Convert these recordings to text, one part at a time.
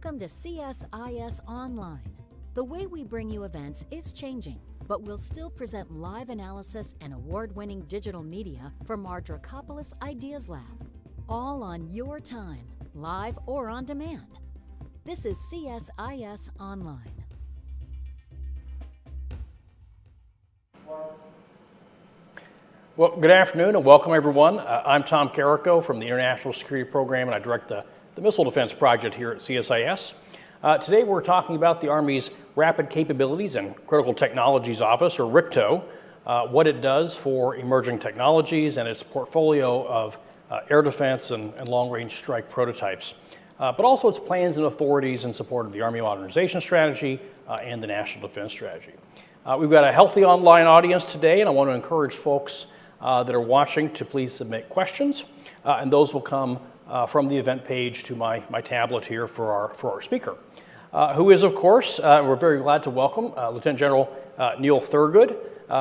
Welcome to CSIS Online. The way we bring you events is changing, but we'll still present live analysis and award-winning digital media from our Dracopolis Ideas Lab. All on your time, live or on demand. This is CSIS Online. Well, good afternoon and welcome everyone. I'm Tom Carrico from the International Security Program and I direct the Missile Defense Project here at CSIS. Today we're talking about the Army's Rapid Capabilities and Critical Technologies Office, or RCCTO, what it does for emerging technologies and its portfolio of air defense and long-range strike prototypes, but also its plans and authorities in support of the Army Modernization Strategy and the National Defense Strategy. We've got a healthy online audience today, and I want to encourage folks that are watching to please submit questions, and those will come from the event page to my tablet here for our speaker, who is, of course, we're very glad to welcome Lieutenant General Neil Thurgood,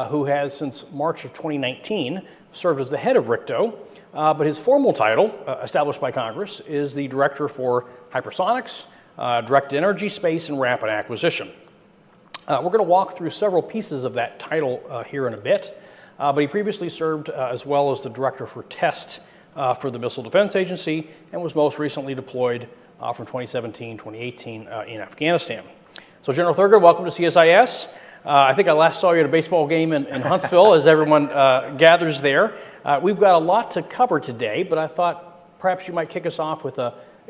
who has since March of 2019 served as the head of RCCTO, but his formal title, established by Congress, is the Director for Hypersonics, Directed Energy, Space, and Rapid Acquisition. We're going to walk through several pieces of that title here in a bit, but he previously served as well as the Director for Test for the Missile Defense Agency and was most recently deployed from 2017-2018 in Afghanistan. So General Thurgood, welcome to CSIS. I think I last saw you at a baseball game in Huntsville as everyone gathers there. We've got a lot to cover today, but I thought perhaps you might kick us off with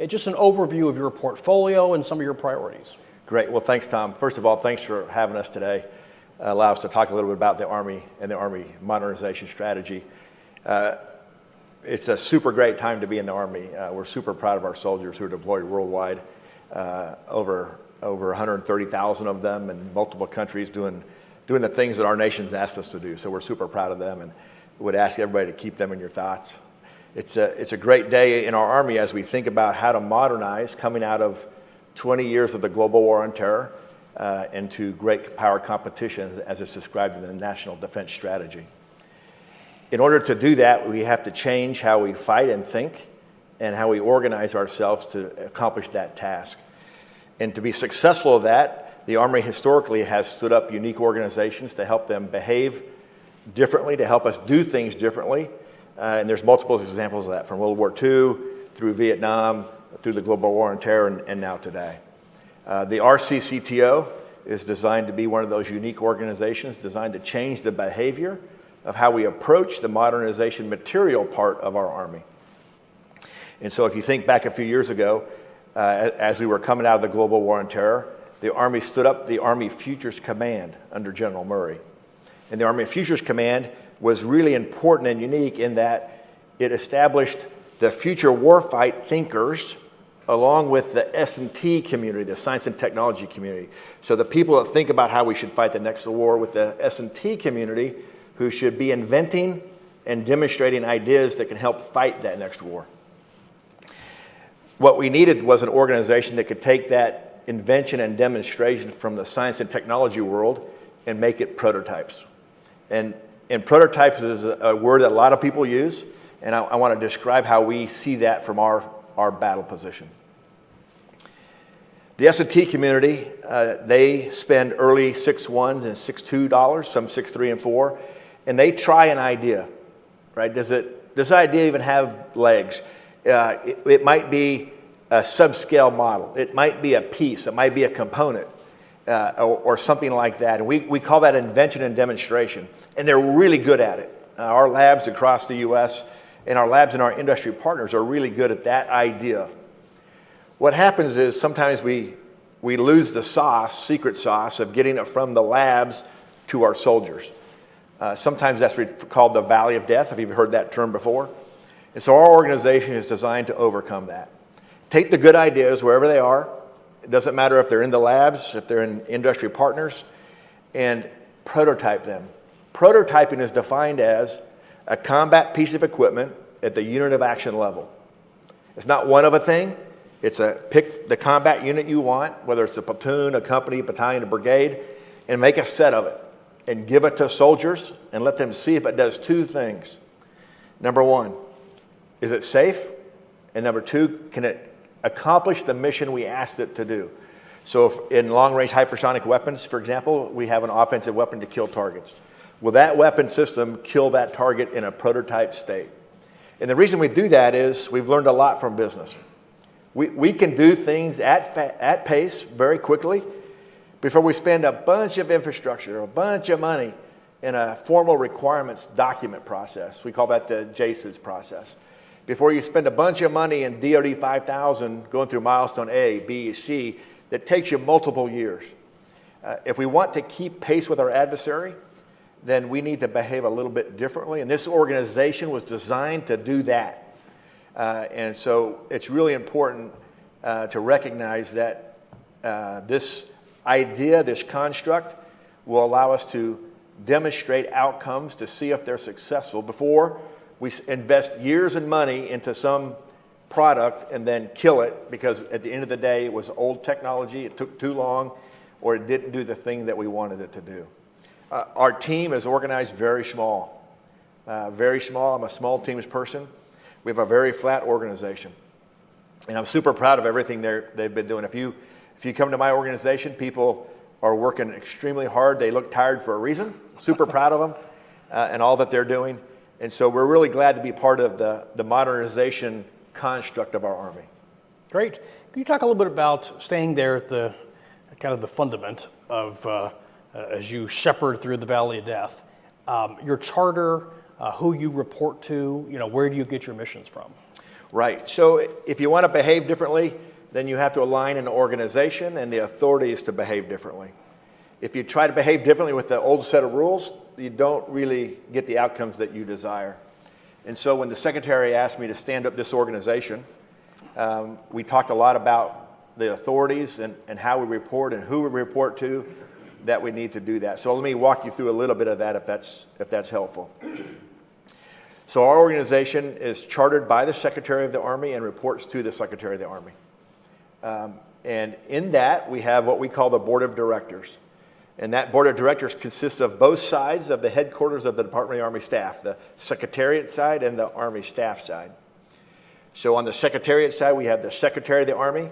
just an overview of your portfolio and some of your priorities. Great. Well, thanks, Tom. First of all, thanks for having us today. Allow us to talk a little bit about the Army and the Army Modernization Strategy. It's a super great time to be in the Army. We're super proud of our soldiers who are deployed worldwide, over 130,000 of them in multiple countries doing the things that our nation's asked us to do. So we're super proud of them and would ask everybody to keep them in your thoughts. It's a great day in our Army as we think about how to modernize coming out of 20 years of the global war on terror into great power competition as it's described in the National Defense Strategy. In order to do that, we have to change how we fight and think and how we organize ourselves to accomplish that task. And to be successful at that, the Army historically has stood up unique organizations to help them behave differently, to help us do things differently. And there's multiple examples of that, from World War II through Vietnam, through the global war on terror, and now today. The RCCTO is designed to be one of those unique organizations designed to change the behavior of how we approach the modernization material part of our Army. And so if you think back a few years ago, as we were coming out of the global war on terror, the Army stood up the Army Futures Command under General Murray. And the Army Futures Command was really important and unique in that it established the future warfight thinkers along with the S&T community, the science and technology community. So the people that think about how we should fight the next war with the S&T community, who should be inventing and demonstrating ideas that can help fight that next war. What we needed was an organization that could take that invention and demonstration from the science and technology world and make it prototypes. And prototypes is a word that a lot of people use, and I want to describe how we see that from our battle position. The S&T community, they spend early 6.1s and 6.2 dollars, some 6.3 and 4, and they try an idea, right? Does this idea even have legs? It might be a subscale model. It might be a piece. It might be a component or something like that. And we call that invention and demonstration. And they're really good at it. Our labs across the U.S. and our labs and our industry partners are really good at that idea. What happens is sometimes we lose the secret sauce of getting it from the labs to our soldiers. Sometimes that's called the valley of death, if you've heard that term before. And so our organization is designed to overcome that. Take the good ideas wherever they are. It doesn't matter if they're in the labs, if they're in industry partners, and prototype them. Prototyping is defined as a combat piece of equipment at the unit of action level. It's not one of a thing. It's pick the combat unit you want, whether it's a platoon, a company, a battalion, a brigade, and make a set of it and give it to soldiers and let them see if it does two things. Number one, is it safe? And number two, can it accomplish the mission we asked it to do. So if in long-range hypersonic weapons, for example, we have an offensive weapon to kill targets. Will that weapon system kill that target in a prototype state? And the reason we do that is we've learned a lot from business. We can do things at pace very quickly before we spend a bunch of infrastructure, a bunch of money in a formal requirements document process. We call that the JSIS process. Before you spend a bunch of money in DoD 5000 going through milestone A, B, C, that takes you multiple years. If we want to keep pace with our adversary, then we need to behave a little bit differently. And this organization was designed to do that. And so it's really important to recognize that this idea, this construct, will allow us to demonstrate outcomes to see if they're successful before we invest years and money into some product and then kill it because at the end of the day it was old technology, it took too long, or it didn't do the thing that we wanted it to do. Our team is organized very small. Very small. I'm a small teams person. We have a very flat organization. And I'm super proud of everything they've been doing. If you come to my organization, people are working extremely hard. They look tired for a reason. Super proud of them and all that they're doing. And so we're really glad to be part of the modernization construct of our Army. Great. Can you talk a little bit about staying there at the kind of the fundament of as you shepherd through the Valley of Death, your charter, who you report to, where do you get your missions from? Right. So if you want to behave differently, then you have to align an organization and the authorities to behave differently. If you try to behave differently with the old set of rules, you don't really get the outcomes that you desire. And so when the Secretary asked me to stand up this organization, we talked a lot about the authorities and how we report and who we report to, that we need to do that. So let me walk you through a little bit of that if that's helpful. So our organization is chartered by the Secretary of the Army and reports to the Secretary of the Army. And in that, we have what we call the Board of Directors. And that Board of Directors consists of both sides of the headquarters of the Department of the Army staff, the Secretariat side and the Army staff side. So on the Secretariat side, we have the Secretary of the Army,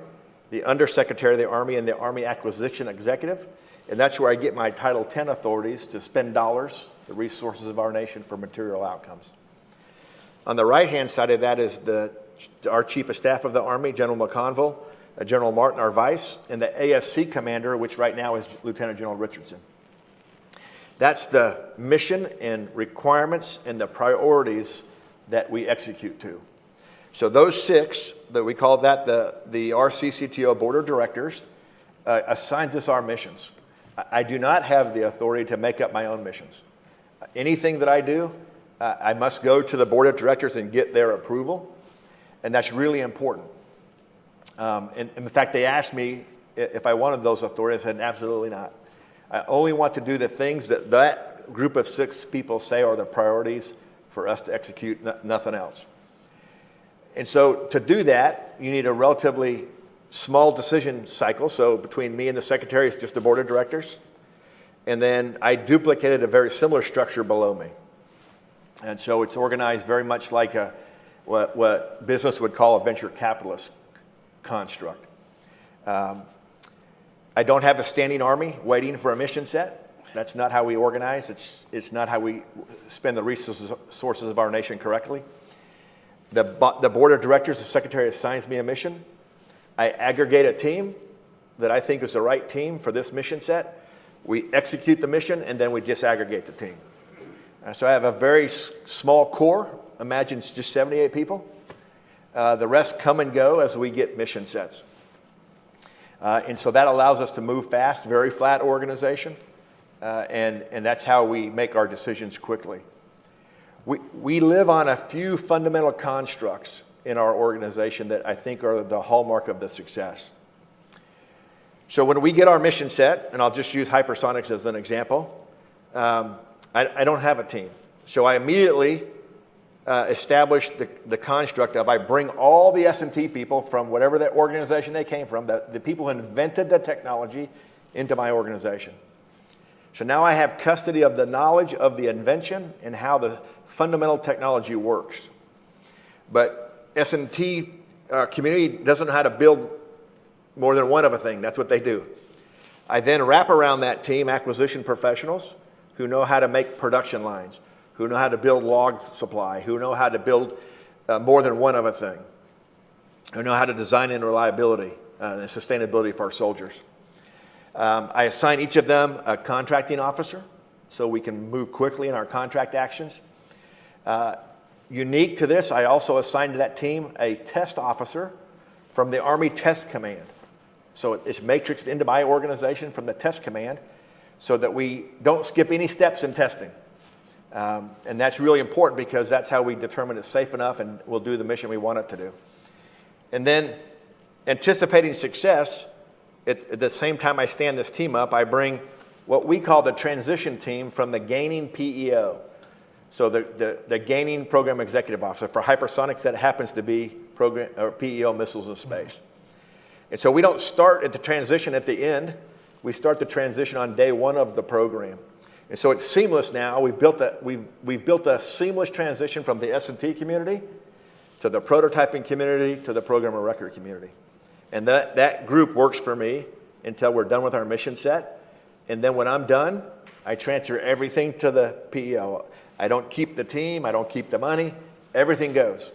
the Undersecretary of the Army, and the Army Acquisition Executive. And that's where I get my Title 10 authorities to spend dollars, the resources of our nation, for material outcomes. On the right-hand side of that is our Chief of Staff of the Army, General McConville, General Martin, our Vice, and the AFC Commander, which right now is Lieutenant General Richardson. That's the mission and requirements and the priorities that we execute to. So those six, that we call that the RCCTO Board of Directors, assigns us our missions. I do not have the authority to make up my own missions. Anything that I do, I must go to the Board of Directors and get their approval, and that's really important. And in fact, they asked me if I wanted those authorities. I said, absolutely not. I only want to do the things that group of six people say are the priorities for us to execute, nothing else. And so to do that, you need a relatively small decision cycle. So between me and the Secretary, it's just the Board of Directors. And then I duplicated a very similar structure below me. And so it's organized very much like what business would call a venture capitalist construct. I don't have a standing army waiting for a mission set. That's not how we organize. It's not how we spend the resources of our nation correctly. The Board of Directors, the Secretary assigns me a mission. I aggregate a team that I think is the right team for this mission set. We execute the mission, and then we disaggregate the team. So I have a very small core. Imagine it's just 78 people. The rest come and go as we get mission sets. And so that allows us to move fast, very flat organization, and that's how we make our decisions quickly. We live on a few fundamental constructs in our organization that I think are the hallmark of the success. So when we get our mission set, and I'll just use Hypersonics as an example, I don't have a team. So I immediately establish the construct of I bring all the S&T people from whatever that organization they came from, the people who invented the technology, into my organization. So now I have custody of the knowledge of the invention and how the fundamental technology works. But S&T our community doesn't know how to build more than one of a thing. That's what they do. I then wrap around that team acquisition professionals who know how to make production lines, who know how to build log supply, who know how to build more than one of a thing, who know how to design in reliability and sustainability for our soldiers. I assign each of them a contracting officer so we can move quickly in our contract actions. Unique to this, I also assigned to that team a test officer from the Army Test Command. So it's matrixed into my organization from the Test Command so that we don't skip any steps in testing. And that's really important because that's how we determine it's safe enough and we'll do the mission we want it to do. And then anticipating success, at the same time I stand this team up, I bring what we call the transition team from the gaining PEO. So the gaining program executive officer. For hypersonics, that happens to be program, or PEO missiles in space. And so we don't start at the transition at the end. We start the transition on day one of the program. And so it's seamless now. We've built a seamless transition from the S&T community to the prototyping community to the program of record community. And that group works for me until we're done with our mission set. And then when I'm done, I transfer everything to the PEO. I don't keep the team. I don't keep the money. Everything goes.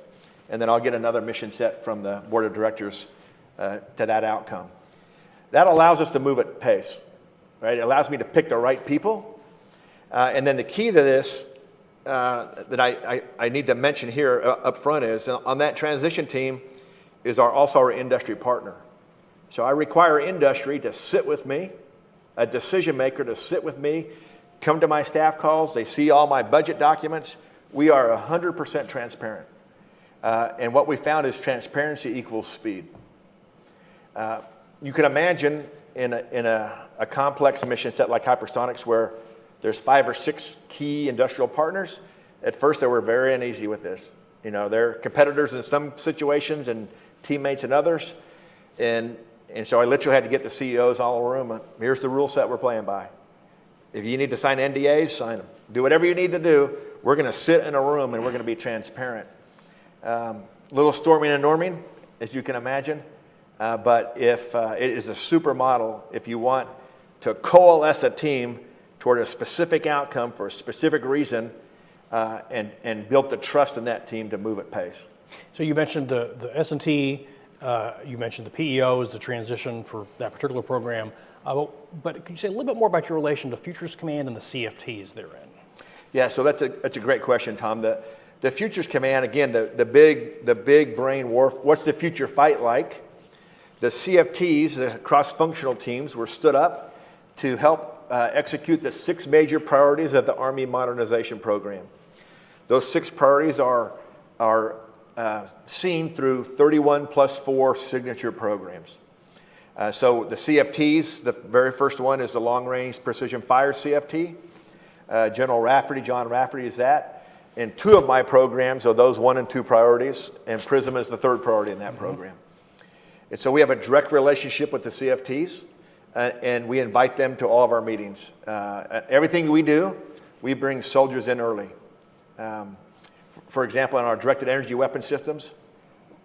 And then I'll get another mission set from the board of directors to that outcome. That allows us to move at pace, right? It allows me to pick the right people. And then the key to this that I need to mention here up front is on that transition team is also our industry partner. So I require industry to sit with me, a decision maker to sit with me, come to my staff calls. They see all my budget documents. We are 100% transparent. And what we found is transparency equals speed. You can imagine in a complex mission set like hypersonics where there's 5 or 6 key industrial partners. At first, they were very uneasy with this. You know, they're competitors in some situations and teammates in others. And so I literally had to get the CEOs all in a room. Here's the rule set we're playing by. If you need to sign NDAs, sign them. Do whatever you need to do. We're going to sit in a room and we're going to be transparent. Little storming and norming, as you can imagine. But if it is a super model, if you want to coalesce a team toward a specific outcome for a specific reason and build the trust in that team to move at pace. So you mentioned the S&T, you mentioned the PEOs, the transition for that particular program. But could you say a little bit more about your relation to Futures Command and the CFTs therein? Yeah, so that's a great question, Tom. The Futures Command, again, the big brain war, what's the future fight like? The CFTs, the cross-functional teams, were stood up to help execute the 6 major priorities of the Army Modernization Program. Those 6 priorities are seen through 31+4 signature programs. So the CFTs, the very first one is the Long Range Precision Fire CFT. General Rafferty, John Rafferty is that. And 2 of my programs are those 1 and 2 priorities, and PRISM is the 3rd priority in that program. And so we have a direct relationship with the CFTs, and we invite them to all of our meetings. Everything we do, we bring soldiers in early. For example, in our directed energy weapon systems,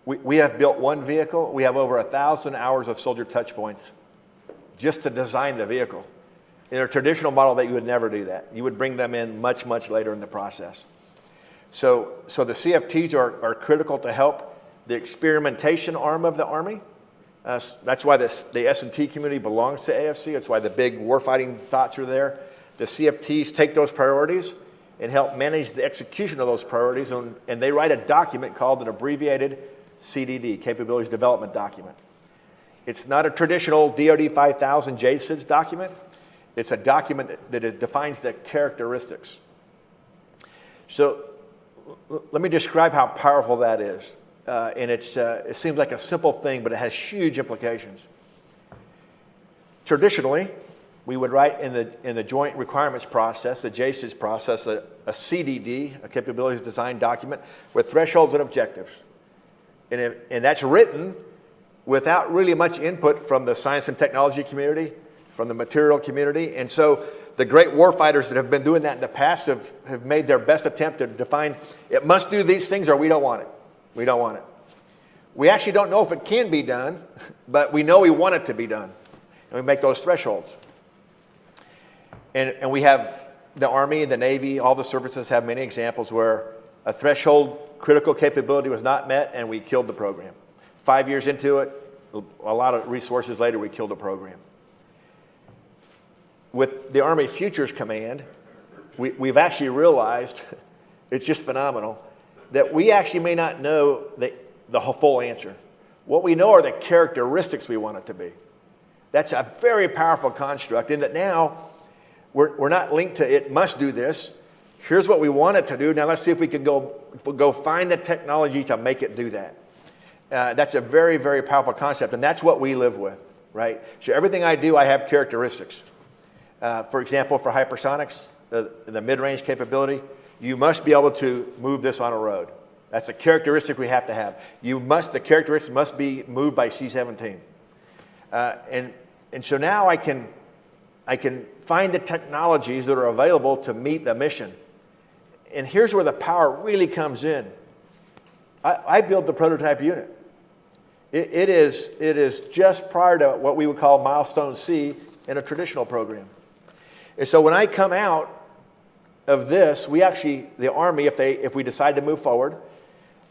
we have built one vehicle. We have over 1,000 hours of soldier touch points just to design the vehicle. In a traditional model that you would never do that. You would bring them in much, much later in the process. So the CFTs are critical to help the experimentation arm of the Army. That's why the S&T community belongs to AFC. That's why the big warfighting thoughts are there. The CFTs take those priorities and help manage the execution of those priorities, and they write a document called an abbreviated CDD, Capabilities Development Document. It's not a traditional DoD 5000 JSIDS document. It's a document that defines the characteristics. So let me describe how powerful that is. And it seems like a simple thing, but it has huge implications. Traditionally, we would write in the joint requirements process, the JSIDS process, a CDD, a capabilities design document with thresholds and objectives. And that's written without really much input from the science and technology community, from the material community. And so the great warfighters that have been doing that in the past have made their best attempt to define, it must do these things or we don't want it. We don't want it. We actually don't know if it can be done, but we know we want it to be done. And we make those thresholds. And we have the Army, the Navy, all the services have many examples where a threshold critical capability was not met and we killed the program. 5 years into it, a lot of resources later, we killed the program. With the Army Futures Command, we've actually realized, it's just phenomenal, that we actually may not know the full answer. What we know are the characteristics we want it to be. That's a very powerful construct in that now we're not linked to it must do this. Here's what we want it to do. Now let's see if we can go find the technology to make it do that. That's a very, very powerful concept, and that's what we live with, right? So everything I do, I have characteristics. For example, for hypersonics, the mid-range capability, you must be able to move this on a road. That's a characteristic we have to have. The characteristics must be moved by C-17. And so now I can find the technologies that are available to meet the mission. And here's where the power really comes in. I build the prototype unit. It is just prior to what we would call milestone C in a traditional program. And so when I come out of this, the Army, if we decide to move forward,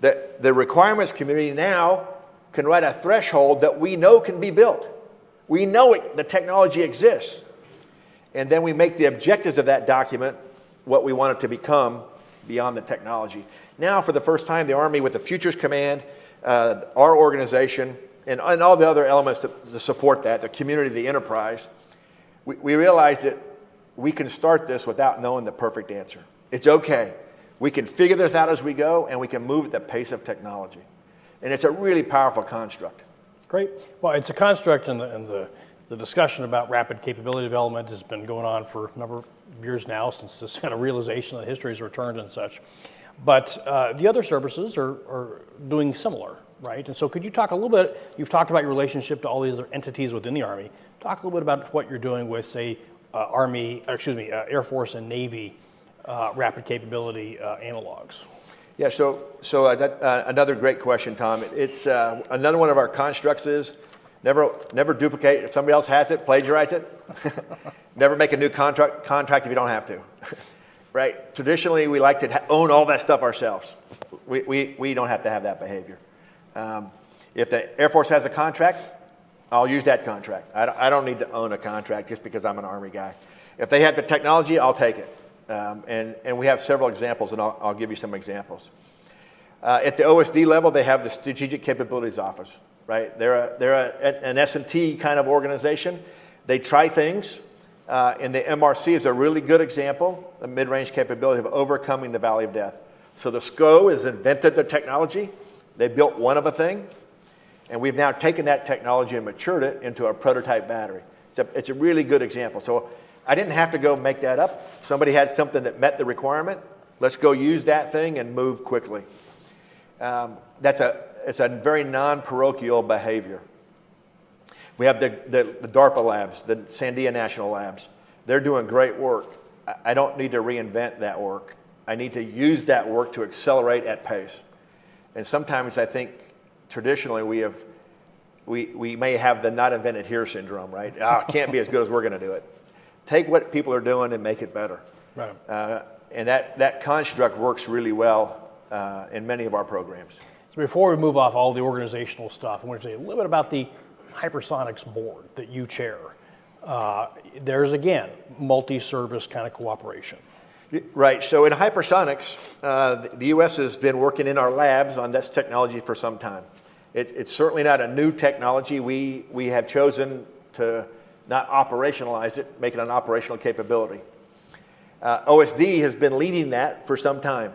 the requirements community now can write a threshold that we know can be built. We know the technology exists. And then we make the objectives of that document what we want it to become beyond the technology. Now, for the first time, the Army, with the Futures Command, our organization, and all the other elements to support that, the community, the enterprise, we realize that we can start this without knowing the perfect answer. It's okay. We can figure this out as we go, and we can move at the pace of technology. And it's a really powerful construct. Great. Well, it's a construct, and the discussion about rapid capability development has been going on for a number of years now, since this kind of realization that history is returned and such. But the other services are doing similar, right? And so could you talk a little bit, you've talked about your relationship to all these other entities within the Army. Talk a little bit about what you're doing with, say, Air Force and Navy rapid capability analogs. Yeah, so another great question, Tom. It's another one of our constructs is never duplicate. If somebody else has it, plagiarize it. Never make a new contract if you don't have to. Right? Traditionally, we like to own all that stuff ourselves. We don't have to have that behavior. If the Air Force has a contract, I'll use that contract. I don't need to own a contract just because I'm an Army guy. If they have the technology, I'll take it. And we have several examples, and I'll give you some examples. At the OSD level, they have the Strategic Capabilities Office, right? They're an S&T kind of organization. They try things, and the MRC is a really good example, the mid-range capability of overcoming the Valley of Death. So the SCO has invented the technology. They built one of a thing, and we've now taken that technology and matured it into a prototype battery. It's a really good example. So I didn't have to go make that up. Somebody had something that met the requirement. Let's go use that thing and move quickly. It's a very non-parochial behavior. We have the DARPA labs, the Sandia National Labs. They're doing great work. I don't need to reinvent that work. I need to use that work to accelerate at pace. And sometimes I think traditionally we may have the not invented here syndrome, right? It can't be as good as we're going to do it. Take what people are doing and make it better. Right. And that construct works really well in many of our programs. So before we move off all the organizational stuff, I want to say a little bit about the Hypersonics board that you chair. There's, again, multi-service kind of cooperation. Right. So in hypersonics, the U.S. has been working in our labs on this technology for some time. It's certainly not a new technology. We have chosen to not operationalize it, make it an operational capability. OSD has been leading that for some time.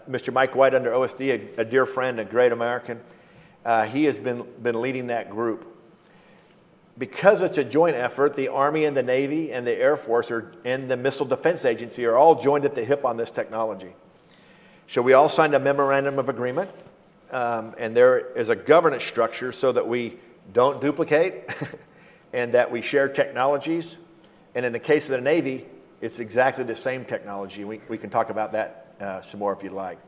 Mr. Mike White under OSD, a dear friend, a great American, he has been leading that group. Because it's a joint effort, the Army and the Navy and the Air Force and the Missile Defense Agency are all joined at the hip on this technology. So we all signed a memorandum of agreement, and there is a governance structure so that we don't duplicate and that we share technologies. And in the case of the Navy, it's exactly the same technology. We can talk about that some more if you'd like.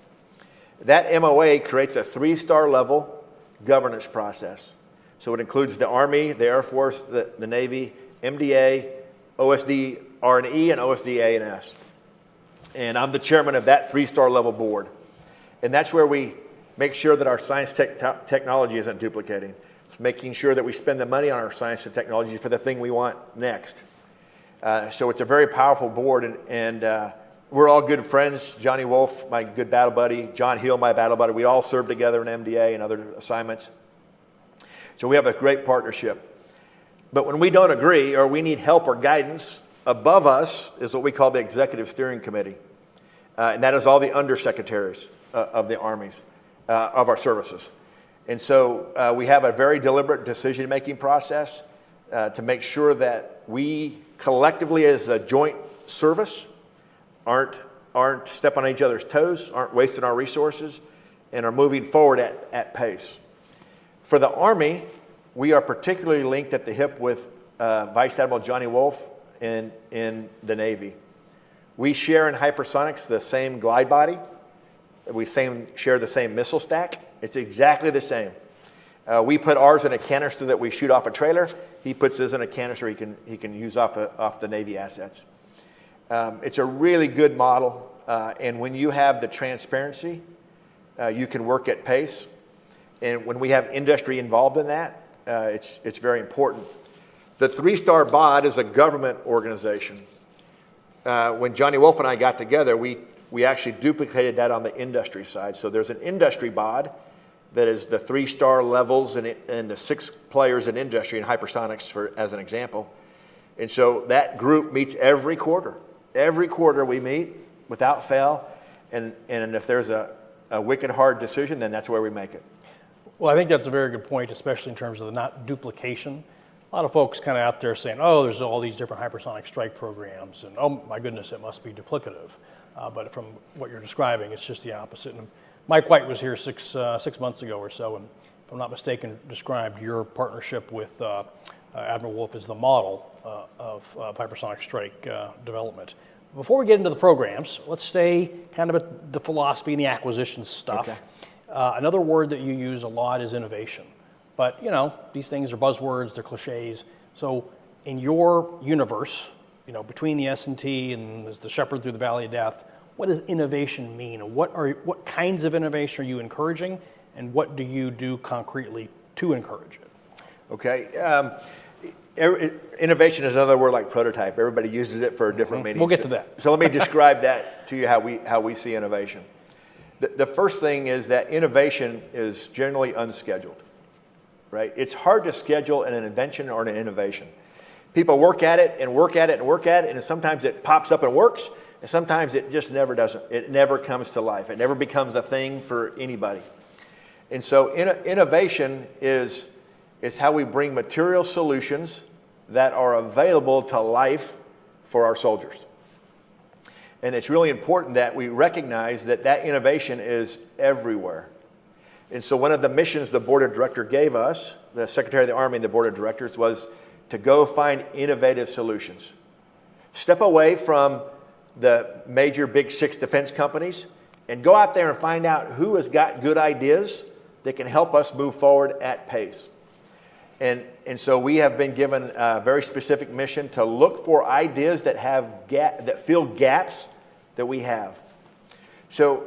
That MOA creates a 3-star level governance process. So it includes the Army, the Air Force, the Navy, MDA, OSD R&E, and OSD A&S. And I'm the chairman of that 3-star level board. And that's where we make sure that our science technology isn't duplicating. It's making sure that we spend the money on our science and technology for the thing we want next. So it's a very powerful board, and we're all good friends. Johnny Wolf, my good battle buddy, John Hill, my battle buddy, we all served together in MDA and other assignments. So we have a great partnership. But when we don't agree or we need help or guidance, above us is what we call the Executive Steering Committee. And that is all the undersecretaries of the armies, of our services. And so we have a very deliberate decision-making process to make sure that we collectively as a joint service aren't stepping on each other's toes, aren't wasting our resources, and are moving forward at pace. For the Army, we are particularly linked at the hip with Vice Admiral Johnny Wolf in the Navy. We share in hypersonics the same glide body. We share the same missile stack. It's exactly the same. We put ours in a canister that we shoot off a trailer. He puts his in a canister he can use off the Navy assets. It's a really good model, and when you have the transparency, you can work at pace. And when we have industry involved in that, it's very important. The 3-star BOD is a government organization. When Johnny Wolf and I got together, we actually duplicated that on the industry side. So there's an industry BOD that is the 3-star levels and the 6 players in industry in hypersonics, as an example. And so that group meets every quarter. Every quarter we meet without fail, and if there's a wicked hard decision, then that's where we make it. Well, I think that's a very good point, especially in terms of the not duplication. A lot of folks kind of out there saying, oh, there's all these different hypersonic strike programs, and oh my goodness, it must be duplicative. But from what you're describing, it's just the opposite. And Mike White was here six months ago or so, and if I'm not mistaken, described your partnership with Admiral Wolf as the model of hypersonic strike development. Before we get into the programs, let's stay kind of at the philosophy and the acquisition stuff. Okay. Another word that you use a lot is innovation. But, you know, these things are buzzwords, they're cliches. So in your universe, you know, between the S&T and the shepherd through the valley of death, what does innovation mean? What kinds of innovation are you encouraging, and what do you do concretely to encourage it? Okay. Innovation is another word like prototype. Everybody uses it for different meanings. We'll get to that. So let me describe that to you, how we see innovation. The first thing is that innovation is generally unscheduled, right? It's hard to schedule an invention or an innovation. People work at it and work at it and work at it, and sometimes it pops up and works, and sometimes it just never doesn't. It never comes to life. It never becomes a thing for anybody. And so innovation is how we bring material solutions that are available to life for our soldiers. And it's really important that we recognize that innovation is everywhere. And so one of the missions the board of directors gave us, the Secretary of the Army and the board of directors, was to go find innovative solutions. Step away from the major big 6 defense companies and go out there and find out who has got good ideas that can help us move forward at pace. And so we have been given a very specific mission to look for ideas that fill gaps that we have. So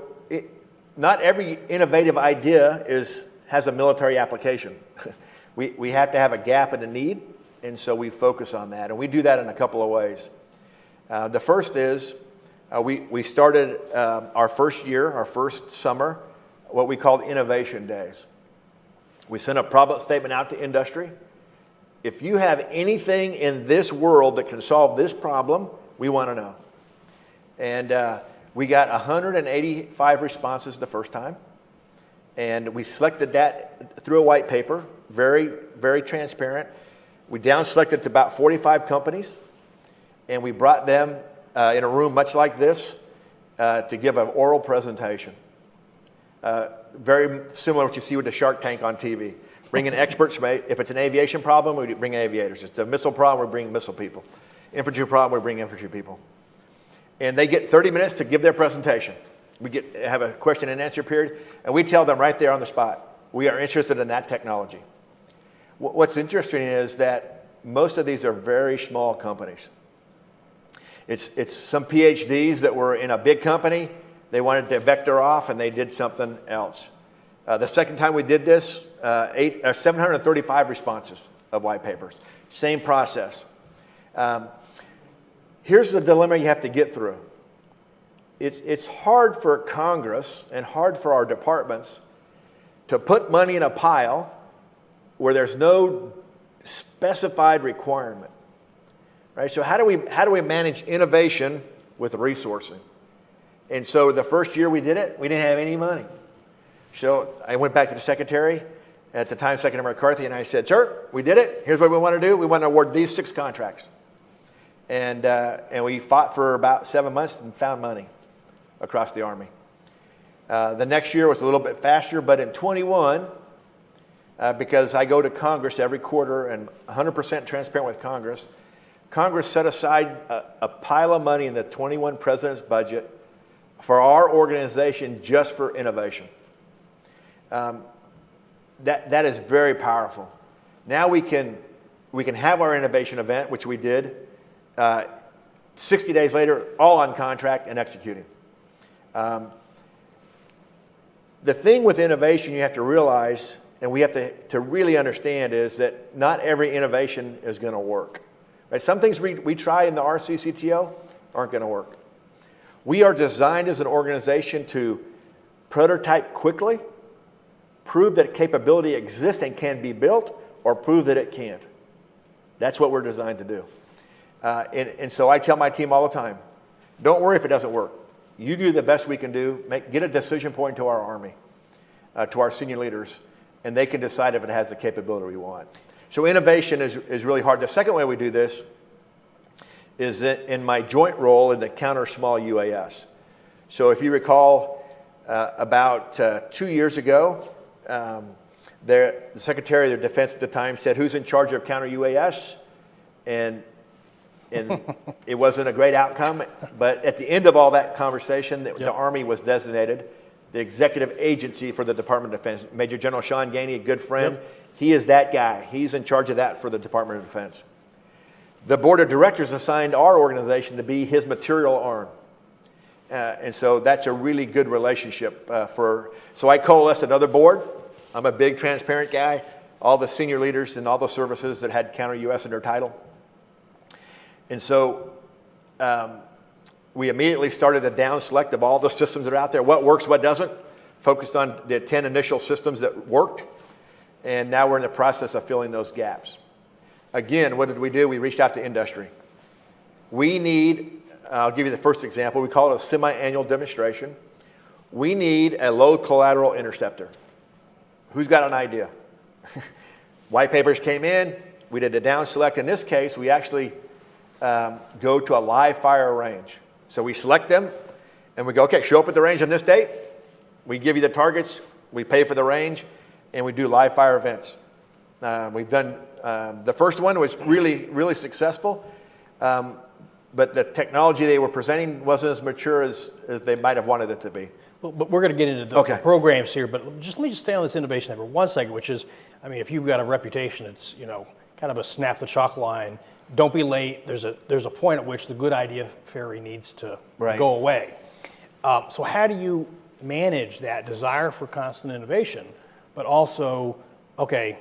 not every innovative idea has a military application. We have to have a gap and a need, and so we focus on that. And we do that in a couple of ways. The first is we started our first summer, what we called Innovation Days. We sent a problem statement out to industry. If you have anything in this world that can solve this problem, we want to know. And we got 185 responses the first time. And we selected that through a white paper, very, very transparent. We down selected to about 45 companies. And we brought them in a room much like this to give an oral presentation. Very similar to what you see with the Shark Tank on TV. Bring in experts. If it's an aviation problem, we bring aviators. If it's a missile problem, we bring missile people. Infantry problem, we bring infantry people. And they get 30 minutes to give their presentation. We have a question and answer period, and we tell them right there on the spot, We are interested in that technology. What's interesting is that most of these are very small companies. It's some PhDs that were in a big company. They wanted to vector off, and they did something else. The second time we did this, 735 responses of white papers. Same process. Here's the dilemma you have to get through. It's hard for Congress and hard for our departments to put money in a pile where there's no specified requirement. Right? So how do we manage innovation with resourcing? And so the first year we did it, we didn't have any money. So I went back to the secretary, at the time Secretary McCarthy, and I said, sir, we did it. Here's what we want to do. We want to award these 6 contracts. And we fought for about 7 months and found money across the Army. The next year was a little bit faster, but in 21, because I go to Congress every quarter and 100% transparent with Congress, Congress set aside a pile of money in the 21 president's budget for our organization just for innovation. That is very powerful. Now we can have our innovation event, which we did. 60 days later, all on contract and executing. The thing with innovation you have to realize, and we have to really understand, is that not every innovation is going to work. Right? Some things we try in the RCCTO aren't going to work. We are designed as an organization to prototype quickly, prove that capability exists and can be built, or prove that it can't. That's what we're designed to do. And so I tell my team all the time, don't worry if it doesn't work. You do the best we can do. Get a decision point to our Army, to our senior leaders, and they can decide if it has the capability we want. So innovation is really hard. The second way we do this is that in my joint role in the counter small UAS. So if you recall, about 2 years ago, the Secretary of Defense at the time said, who's in charge of counter UAS? And it wasn't a great outcome, but at the end of all that conversation, the Army was designated the executive agency for the Department of Defense. Major General Sean Gainey, a good friend, he is that guy. He's in charge of that for the Department of Defense. The board of directors assigned our organization to be his material arm. And so that's a really good relationship so I coalesced another board. I'm a big transparent guy. All the senior leaders in all the services that had counter-UAS in their title. And so we immediately started a down select of all the systems that are out there. What works, what doesn't. Focused on the 10 initial systems that worked. And now we're in the process of filling those gaps. Again, what did we do? We reached out to industry. We need, I'll give you the first example. We call it a semi-annual demonstration. We need a low collateral interceptor. Who's got an idea? White papers came in. We did a down select. In this case, we actually go to a live fire range. So we select them, and we go, okay, show up at the range on this date. We give you the targets. We pay for the range, and we do live fire events. We've done, the first one was really, really successful, but the technology they were presenting wasn't as mature as they might have wanted it to be. Well, but we're going to get into the programs here, but let me just stay on this innovation for 1 second, which is, I mean, if you've got a reputation, it's, kind of a snap the chalk line. Don't be late. There's a point at which the good idea fairy needs to go away. So how do you manage that desire for constant innovation, but also, okay,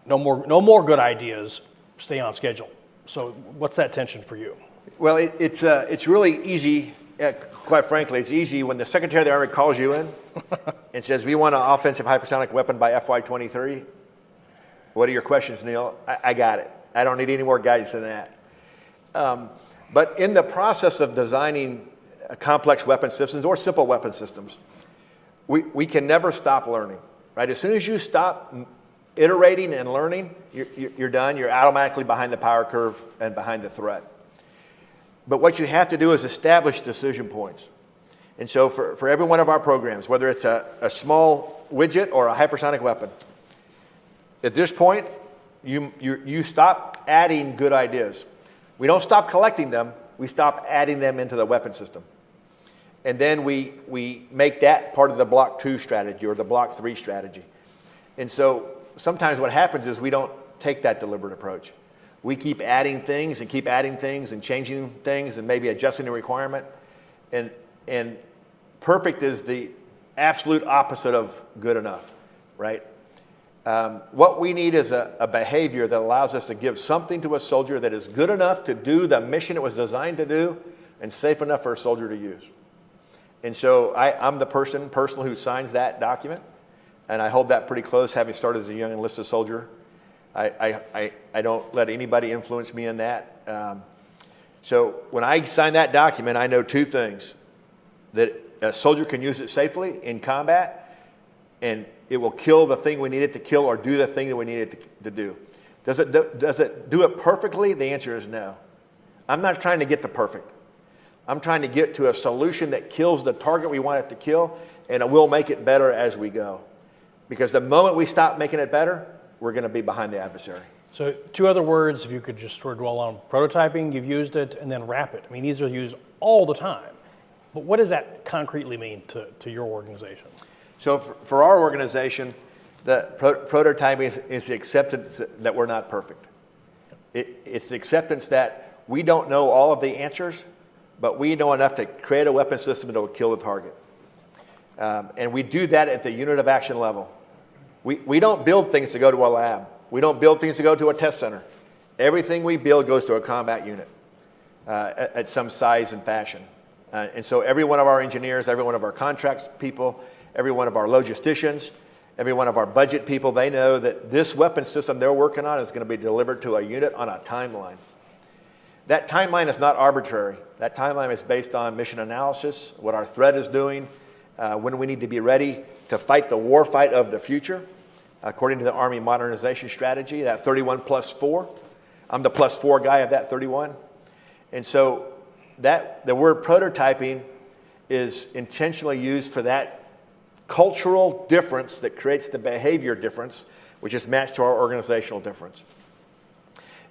no more good ideas, stay on schedule. So what's that tension for you? Well, it's really easy. Quite frankly, it's easy when the Secretary of the Army calls you in and says, we want an offensive hypersonic weapon by FY23. What are your questions, Neil? I got it. I don't need any more guidance than that. But in the process of designing complex weapon systems or simple weapon systems, we can never stop learning, right? As soon as you stop iterating and learning, you're done. You're automatically behind the power curve and behind the threat. But what you have to do is establish decision points. And so for every one of our programs, whether it's a small widget or a hypersonic weapon, at this point, you stop adding good ideas. We don't stop collecting them. We stop adding them into the weapon system. And then we make that part of the Block 2 strategy or the Block 3 strategy. And so sometimes what happens is we don't take that deliberate approach. We keep adding things and changing things and maybe adjusting the requirement. And perfect is the absolute opposite of good enough, right? What we need is a behavior that allows us to give something to a soldier that is good enough to do the mission it was designed to do and safe enough for a soldier to use. And so I'm the person who signs that document, and I hold that pretty close, having started as a young enlisted soldier. I don't let anybody influence me in that. So when I sign that document, I know two things: that a soldier can use it safely in combat, and it will kill the thing we need it to kill or do the thing that we need it to do. Does it do it perfectly? The answer is no. I'm not trying to get to perfect. I'm trying to get to a solution that kills the target we want it to kill, and it will make it better as we go. Because the moment we stop making it better, we're going to be behind the adversary. So two other words, if you could just sort of dwell on: prototyping, you've used it, and then rapid. I mean, these are used all the time. But what does that concretely mean to your organization? So for our organization, the prototyping is the acceptance that we're not perfect. It's the acceptance that we don't know all of the answers, but we know enough to create a weapon system that will kill the target. And we do that at the unit of action level. We don't build things to go to a lab. We don't build things to go to a test center. Everything we build goes to a combat unit at some size and fashion. And so every one of our engineers, every one of our contracts people, every one of our logisticians, every one of our budget people, they know that this weapon system they're working on is going to be delivered to a unit on a timeline. That timeline is not arbitrary. That timeline is based on mission analysis, what our threat is doing, when we need to be ready to fight the war fight of the future, according to the Army Modernization Strategy, that 31 plus 4. I'm the plus 4 guy of that 31. And so the word prototyping is intentionally used for that cultural difference that creates the behavior difference, which is matched to our organizational difference.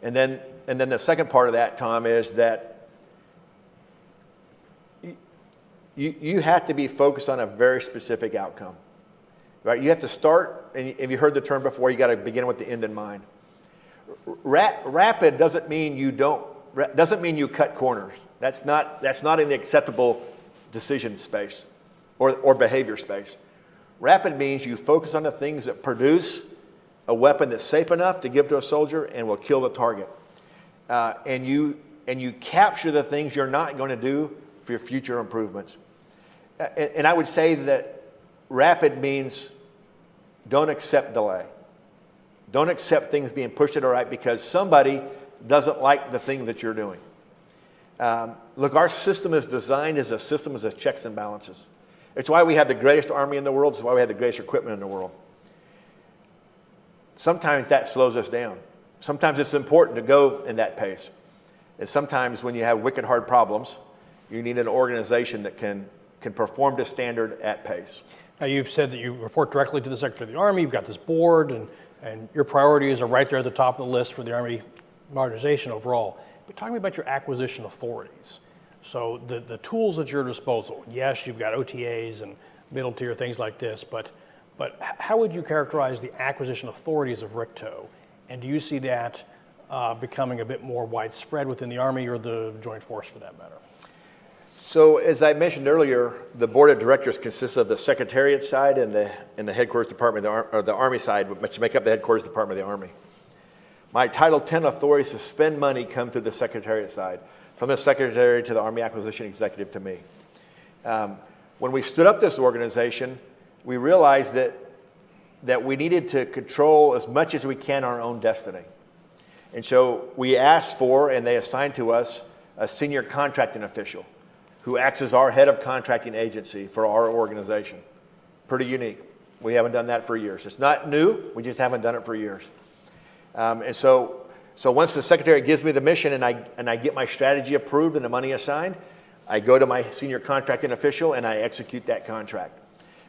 And then the second part of that, Tom, is that you have to be focused on a very specific outcome, right? You have to start, and if you heard the term before, you got to begin with the end in mind. Rapid doesn't mean you cut corners. That's not in the acceptable decision space or behavior space. Rapid means you focus on the things that produce a weapon that's safe enough to give to a soldier and will kill the target. And you capture the things you're not going to do for your future improvements. And I would say that rapid means don't accept delay. Don't accept things being pushed to the right because somebody doesn't like the thing that you're doing. Look, our system is designed as a system of checks and balances. It's why we have the greatest army in the world. It's why we have the greatest equipment in the world. Sometimes that slows us down. Sometimes it's important to go in that pace. And sometimes when you have wicked hard problems, you need an organization that can perform to standard at pace. Now, you've said that you report directly to the Secretary of the Army. You've got this board, and your priorities are right there at the top of the list for the Army modernization overall. But talk to me about your acquisition authorities. So the tools at your disposal. Yes, you've got OTAs and middle tier things like this, but how would you characterize the acquisition authorities of RCCTO? And do you see that becoming a bit more widespread within the Army or the Joint Force for that matter? So as I mentioned earlier, the board of directors consists of the Secretariat side and the headquarters department, or the Army side, which make up the headquarters department of the Army. My Title 10 authorities to spend money come through the Secretariat side, from the Secretary to the Army Acquisition Executive to me. When we stood up this organization, we realized that we needed to control as much as we can our own destiny. And so we asked for, and they assigned to us, a senior contracting official who acts as our head of contracting agency for our organization. Pretty unique. We haven't done that for years. It's not new, we just haven't done it for years. And so once the Secretary gives me the mission and I get my strategy approved and the money assigned, I go to my senior contracting official and I execute that contract.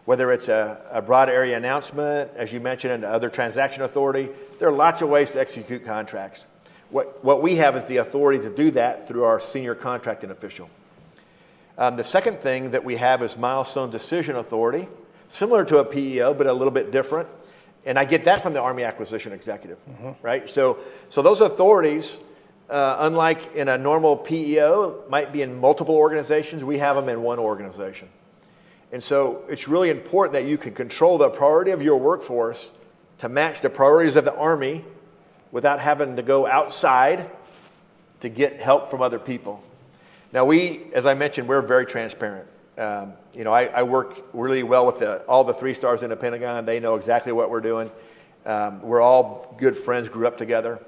Whether it's a broad area announcement, as you mentioned, and other transaction authority, there are lots of ways to execute contracts. What we have is the authority to do that through our senior contracting official. The second thing that we have is milestone decision authority, similar to a PEO, but a little bit different. And I get that from the Army Acquisition Executive, right? So those authorities, unlike in a normal PEO, might be in multiple organizations. We have them in one organization. And so it's really important that you can control the priority of your workforce to match the priorities of the Army without having to go outside to get help from other people. Now as I mentioned, we're very transparent. I work really well with all the 3 stars in the Pentagon. They know exactly what we're doing. We're all good friends, grew up together.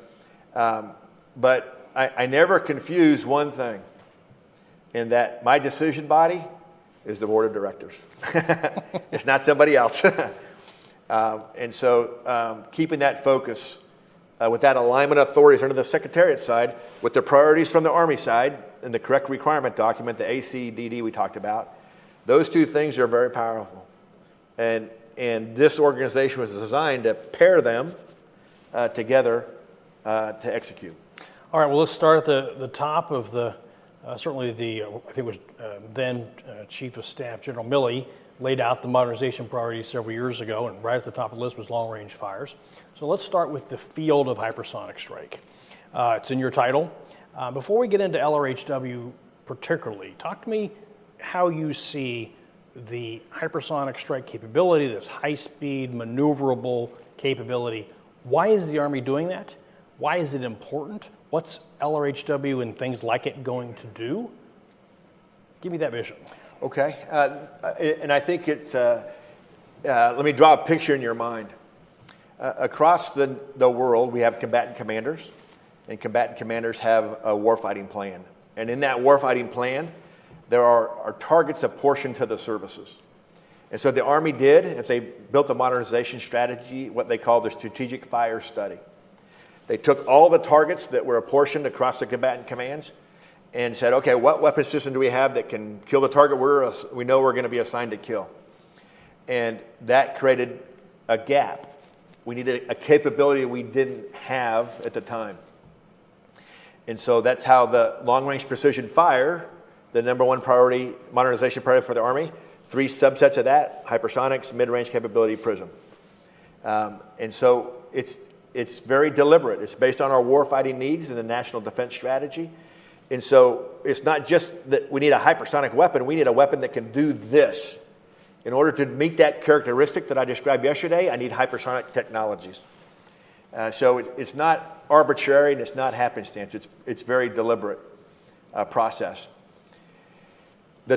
But I never confuse one thing, in that my decision body is the board of directors. It's not somebody else. And so keeping that focus with that alignment of authorities under the Secretariat side, with the priorities from the Army side, and the correct requirement document, the ACDD we talked about, those 2 things are very powerful. And this organization was designed to pair them together to execute. All right, well, let's start at the top of certainly I think it was then Chief of Staff General Milley laid out the modernization priorities several years ago, and right at the top of the list was long-range fires. So let's start with the field of hypersonic strike. It's in your title. Before we get into LRHW particularly, talk to me how you see the hypersonic strike capability, this high-speed, maneuverable capability. Why is the Army doing that? Why is it important? What's LRHW and things like it going to do? Give me that vision. Okay, and I think it's, let me draw a picture in your mind. Across the world, we have combatant commanders, and combatant commanders have a warfighting plan. And in that warfighting plan, there are targets apportioned to the services. And so the Army did, as they built the modernization strategy, what they call the strategic fire study. They took all the targets that were apportioned across the combatant commands and said, okay, what weapon system do we have that can kill the target we know we're going to be assigned to kill? And that created a gap. We needed a capability we didn't have at the time. And so that's how the long-range precision fire, the #1 priority, modernization priority for the Army, 3 subsets of that: hypersonics, mid-range capability, PRISM. And so it's very deliberate. It's based on our warfighting needs and the national defense strategy. And so it's not just that we need a hypersonic weapon, we need a weapon that can do this. In order to meet that characteristic that I described yesterday, I need hypersonic technologies. So it's not arbitrary and it's not happenstance. It's very deliberate process. The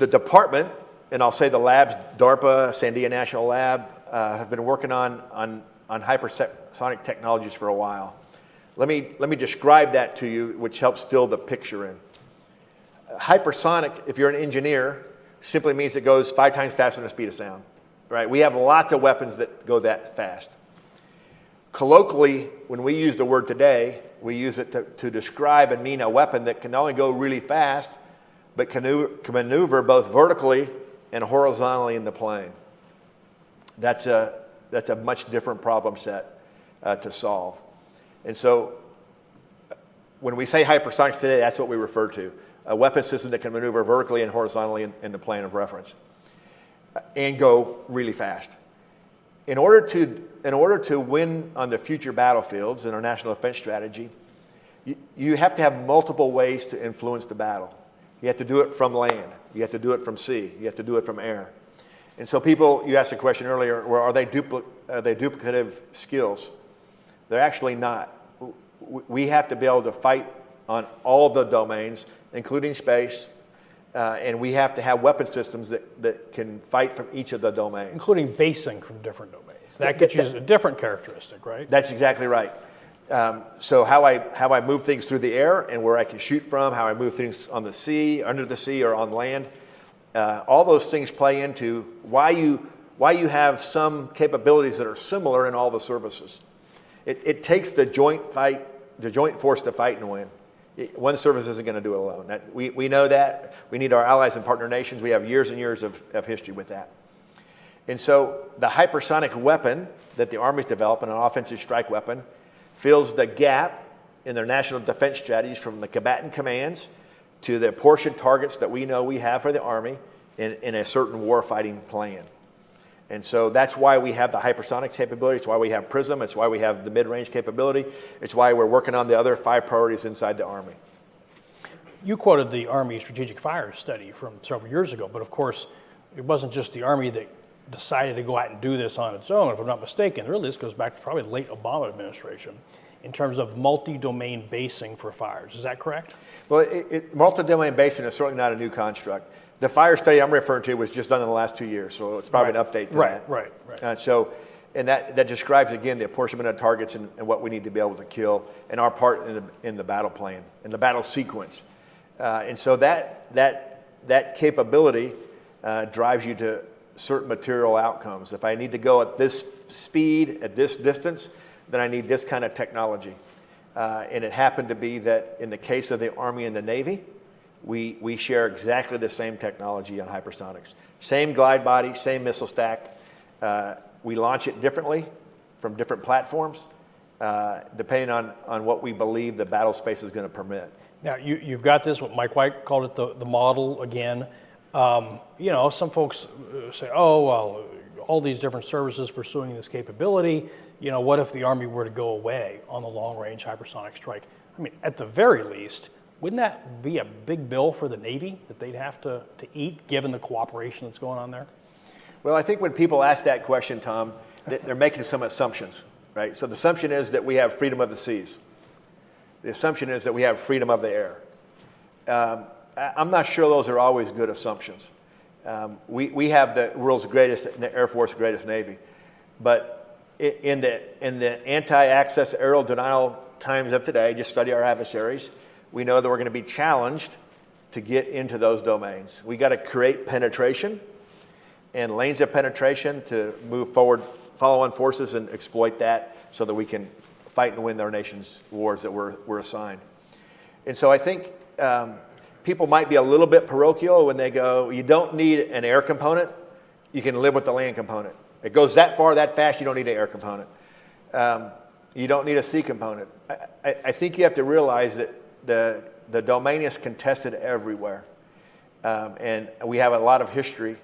department, and I'll say the labs, DARPA, Sandia National Lab, have been working on hypersonic technologies for a while. Let me describe that to you, which helps fill the picture in. Hypersonic, if you're an engineer, simply means it goes 5 times faster than the speed of sound, right? We have lots of weapons that go that fast. Colloquially, when we use the word today, we use it to describe and mean a weapon that can not only go really fast, but can maneuver both vertically and horizontally in the plane. That's a much different problem set to solve. And so when we say hypersonics today, that's what we refer to. A weapon system that can maneuver vertically and horizontally in the plane of reference and go really fast. In order to win on the future battlefields in our national defense strategy, you have to have multiple ways to influence the battle. You have to do it from land. You have to do it from sea. You have to do it from air. And so you asked a question earlier, well, are they duplicative skills? They're actually not. We have to be able to fight on all the domains, including space, and we have to have weapon systems that can fight from each of the domains. Including basing from different domains. That gets you a different characteristic, right? That's exactly right. So how I move things through the air and where I can shoot from, how I move things on the sea, under the sea, or on land, all those things play into why you have some capabilities that are similar in all the services. It takes the joint force to fight and win. One service isn't going to do it alone. We know that. We need our allies and partner nations. We have years and years of history with that. And so the hypersonic weapon that the Army's developing, an offensive strike weapon, fills the gap in their national defense strategies from the combatant commands to the apportioned targets that we know we have for the Army in a certain warfighting plan. And so that's why we have the hypersonic capability. It's why we have PRISM. It's why we have the mid-range capability. It's why we're working on the other 5 priorities inside the Army. You quoted the Army Strategic Fires study from several years ago, but of course, it wasn't just the Army that decided to go out and do this on its own, if I'm not mistaken. Really, this goes back to probably the late Obama administration in terms of multi-domain basing for fires. Is that correct? Well, multi-domain basing is certainly not a new construct. The fire study I'm referring to was just done in the last 2 years, so it's probably an update to that. Right. And that describes, again, the apportionment of targets and what we need to be able to kill and our part in the battle plan, in the battle sequence. And so that capability drives you to certain material outcomes. If I need to go at this speed, at this distance, then I need this kind of technology. And it happened to be that in the case of the Army and the Navy, we share exactly the same technology on hypersonics. Same glide body, same missile stack. We launch it differently from different platforms, depending on what we believe the battle space is going to permit. Now, you've got this, what Mike White called it, the model again. Some folks say, oh, well, all these different services pursuing this capability, what if the Army were to go away on the long-range hypersonic strike? I mean, at the very least, wouldn't that be a big bill for the Navy that they'd have to eat, given the cooperation that's going on there? Well, I think when people ask that question, Tom, they're making some assumptions, right? So the assumption is that we have freedom of the seas. The assumption is that we have freedom of the air. I'm not sure those are always good assumptions. We have the world's greatest Air Force, greatest Navy, but in the anti-access aerial denial times of today, just study our adversaries, we know that we're going to be challenged to get into those domains. We got to create penetration and lanes of penetration to move forward, follow-on forces and exploit that so that we can fight and win our nation's wars that we're assigned. And so I think people might be a little bit parochial when they go, you don't need an air component, you can live with the land component. It goes that far, that fast, you don't need an air component. You don't need a sea component. I think you have to realize that the domain is contested everywhere. And we have a lot of history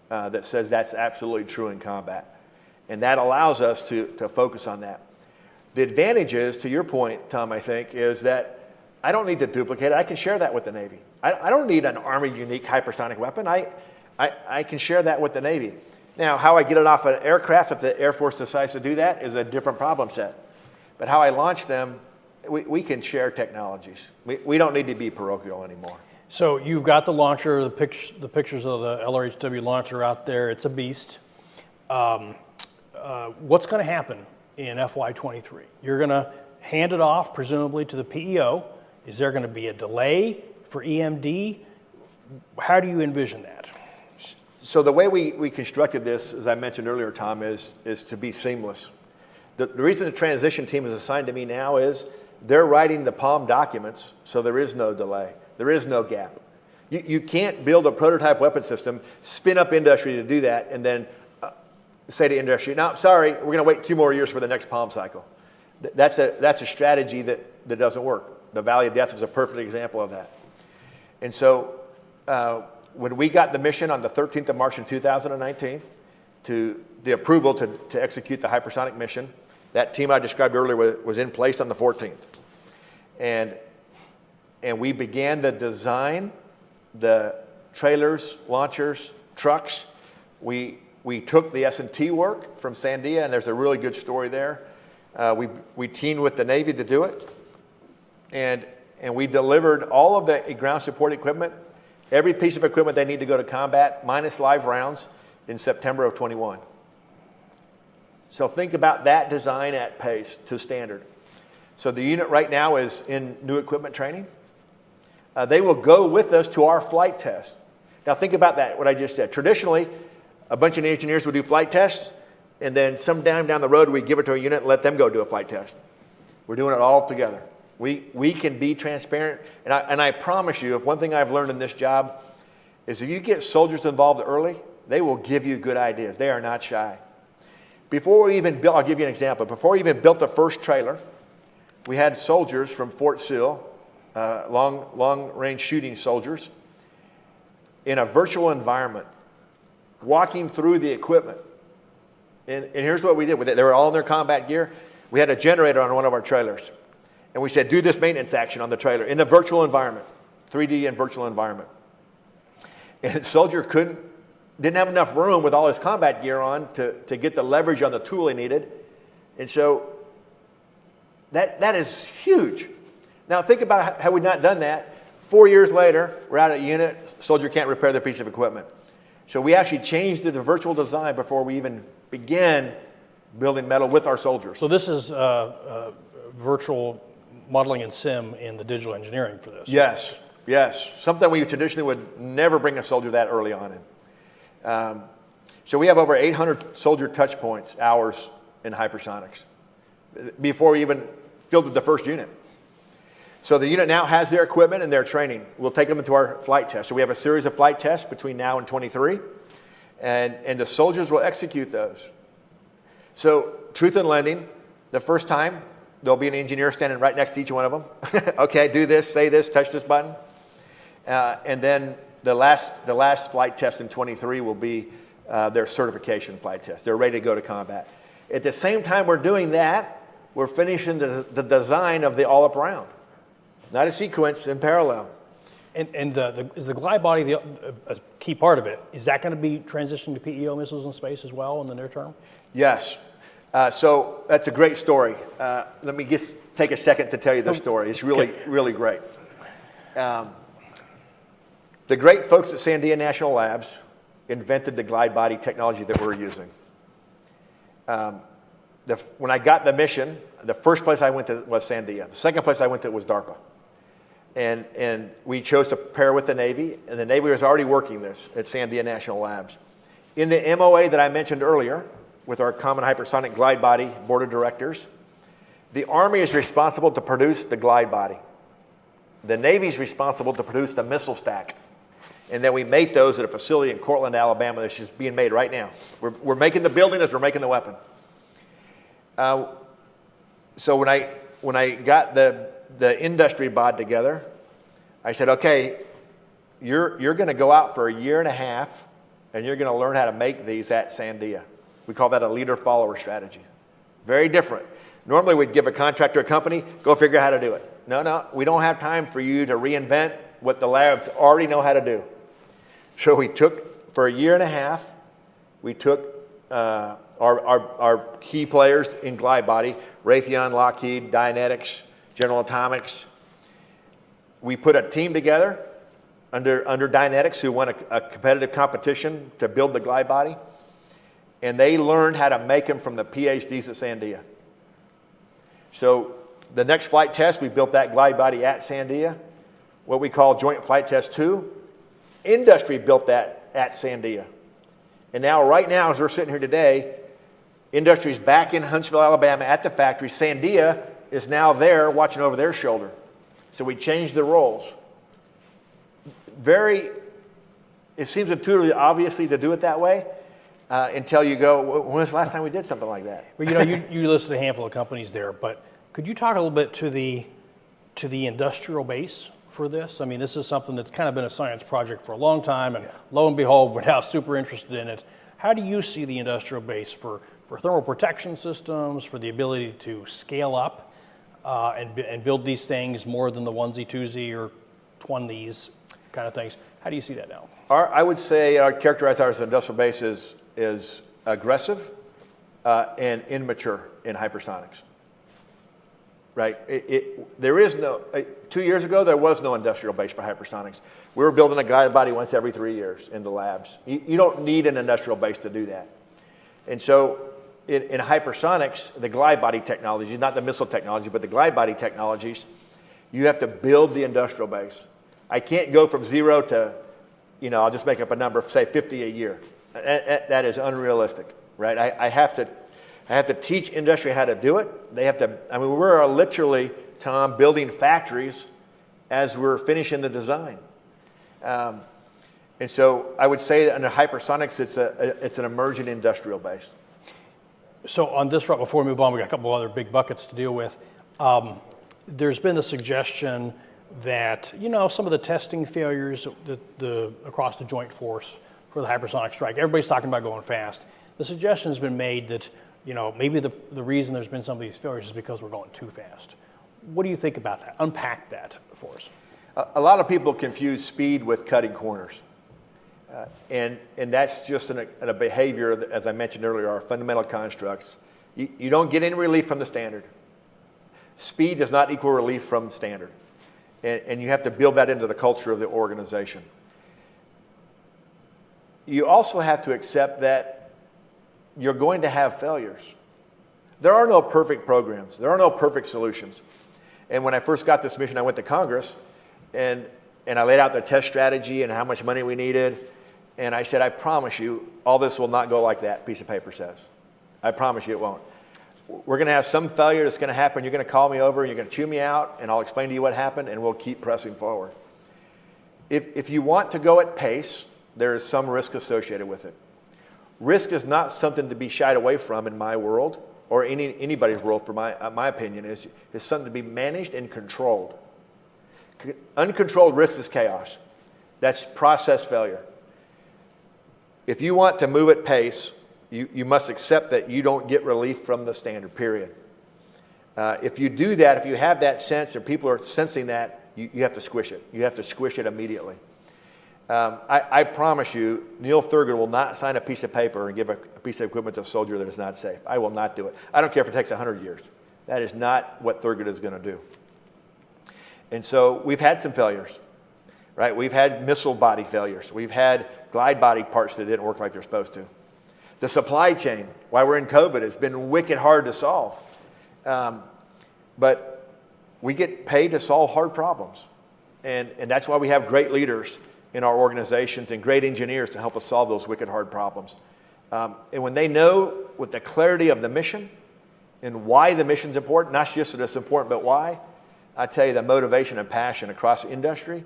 that says that's absolutely true in combat. And that allows us to focus on that. The advantage is, to your point, Tom, I think, is that I don't need to duplicate it. I can share that with the Navy. I don't need an Army unique hypersonic weapon. I can share that with the Navy. Now, how I get it off an aircraft, if the Air Force decides to do that, is a different problem set. But how I launch them, we can share technologies. We don't need to be parochial anymore. So you've got the launcher, the pictures of the LRHW launcher out there. It's a beast. What's going to happen in FY23? You're going to hand it off, presumably, to the PEO. Is there going to be a delay for EMD? How do you envision that? So the way we constructed this, as I mentioned earlier, Tom, is to be seamless. The reason the transition team is assigned to me now is they're writing the POM documents, so there is no delay. There is no gap. You can't build a prototype weapon system, spin up industry to do that, and then say to industry, no, sorry, we're going to wait 2 more years for the next POM cycle. That's a strategy that doesn't work. The Valley of Death is a perfect example of that. And so when we got the mission on the 13th of March in 2019, to the approval to execute the hypersonic mission, that team I described earlier was in place on the 14th. And we began the design, the trailers, launchers, trucks. We took the S&T work from Sandia, and there's a really good story there. We teamed with the Navy to do it, and we delivered all of the ground support equipment, every piece of equipment they need to go to combat, minus live rounds, in September of 21. So think about that design at pace to standard. So the unit right now is in new equipment training. They will go with us to our flight test. Now think about that, what I just said. Traditionally, a bunch of engineers would do flight tests, and then sometime down the road, we give it to a unit and let them go do a flight test. We're doing it all together. We can be transparent, and I promise you, if one thing I've learned in this job is if you get soldiers involved early, they will give you good ideas. They are not shy. Before we even built, I'll give you an example. Before we even built the first trailer, we had soldiers from Fort Sill, long-range shooting soldiers, in a virtual environment, walking through the equipment And here's what we did with it. They were all in their combat gear. We had a generator on one of our trailers. And we said, do this maintenance action on the trailer in the virtual environment, 3D and virtual environment. And the soldier didn't have enough room with all his combat gear on to get the leverage on the tool he needed. And so that is huge. Now think about how we've not done that. 4 years later, we're out at unit, soldier can't repair the piece of equipment. So we actually changed the virtual design before we even began building metal with our soldiers. So this is virtual modeling and sim in the digital engineering for this. Yes, yes. Something we traditionally would never bring a soldier that early on in. So we have over 800 soldier touch points, hours in hypersonics, before we even fielded the first unit. So the unit now has their equipment and their training. We'll take them into our flight test. So we have a series of flight tests between now and 23, and the soldiers will execute those. So truth in lending, the first time, there'll be an engineer standing right next to each one of them. Okay, do this, say this, touch this button. And then the last flight test in 23 will be their certification flight test. They're ready to go to combat. At the same time we're doing that, we're finishing the design of the all-up round. Not a sequence, in parallel. And is the glide body a key part of it? Is that going to be transitioning to PEO missiles in space as well in the near term? Yes. So that's a great story. Let me take a second to tell you the story. It's really great. The great folks at Sandia National Labs invented the glide body technology that we're using. When I got the mission, the first place I went to was Sandia. The second place I went to was DARPA. And we chose to pair with the Navy, and the Navy was already working this at Sandia National Labs. In the MOA that I mentioned earlier, with our Common Hypersonic Glide Body Board of Directors, the Army is responsible to produce the glide body. The Navy is responsible to produce the missile stack. And then we make those at a facility in Cortland, Alabama that's just being made right now. We're making the building as we're making the weapon. So when I got the industry bod together, I said, okay, you're going to go out for a year and a half, and you're going to learn how to make these at Sandia. We call that a leader-follower strategy. Very different. Normally we'd give a contract to a company, go figure out how to do it. No, we don't have time for you to reinvent what the labs already know how to do. So we took, for a year and a half, we took our key players in glide body, Raytheon, Lockheed, Dynetics, General Atomics. We put a team together under Dynetics who won a competitive competition to build the glide body. And they learned how to make them from the PhDs at Sandia. So the next flight test, we built that glide body at Sandia, what we call Joint Flight Test 2. Industry built that at Sandia. And now, right now, as we're sitting here today, industry's back in Huntsville, Alabama at the factory. Sandia is now there watching over their shoulder. So we changed the roles. It seems intuitively obviously to do it that way. Until you go, when was the last time we did something like that? Well, you listed a handful of companies there, but could you talk a little bit to the industrial base for this? I mean, this is something that's kind of been a science project for a long time, and lo and behold, we're now super interested in it. How do you see the industrial base for thermal protection systems, for the ability to scale up and build these things more than the onesie, twosie, or twonsies kind of things? How do you see that now? I would say characterize our industrial base is aggressive and immature in hypersonics. Right? There is no, 2 years ago, there was no industrial base for hypersonics. We were building a glide body once every 3 years in the labs. You don't need an industrial base to do that. And so in hypersonics, the glide body technologies, not the missile technology, but the glide body technologies, you have to build the industrial base. I can't go from 0 to, I'll just make up a number, say 50 a year. That is unrealistic, right? I have to teach industry how to do it. They have to, we're literally, Tom, building factories as we're finishing the design. And so I would say that under hypersonics, it's an emerging industrial base. So on this front, before we move on, we got a couple other big buckets to deal with. There's been the suggestion that, some of the testing failures across the joint force for the Hypersonic Strike, everybody's talking about going fast. the suggestion has been made that, maybe the reason there's been some of these failures is because we're going too fast. What do you think about that? Unpack that for us. A lot of people confuse speed with cutting corners. And that's just a behavior that, as I mentioned earlier, are fundamental constructs. You don't get any relief from the standard. Speed does not equal relief from standard. And you have to build that into the culture of the organization. You also have to accept that you're going to have failures. There are no perfect programs. There are no perfect solutions. And when I first got this mission, I went to Congress, and I laid out the test strategy and how much money we needed. And I said, I promise you, all this will not go like that piece of paper says. I promise you it won't. We're going to have some failure that's going to happen. You're going to call me over, and you're going to chew me out, and I'll explain to you what happened, and we'll keep pressing forward. If you want to go at pace, there is some risk associated with it. Risk is not something to be shied away from in my world, or anybody's world, for my opinion, is something to be managed and controlled. Uncontrolled risk is chaos. That's process failure. If you want to move at pace, you must accept that you don't get relief from the standard, period. If you do that, if you have that sense, or people are sensing that, you have to squish it. You have to squish it immediately. I promise you, Neil Thurgood will not sign a piece of paper and give a piece of equipment to a soldier that is not safe. I will not do it. I don't care if it takes 100 years. That is not what Thurgood is going to do. And so we've had some failures, right? We've had missile body failures. We've had glide body parts that didn't work like they're supposed to. The supply chain, while we're in COVID, has been wicked hard to solve. But we get paid to solve hard problems. And that's why we have great leaders in our organizations and great engineers to help us solve those wicked hard problems. And when they know with the clarity of the mission and why the mission's important, not just that it's important, but why, I tell you, the motivation and passion across industry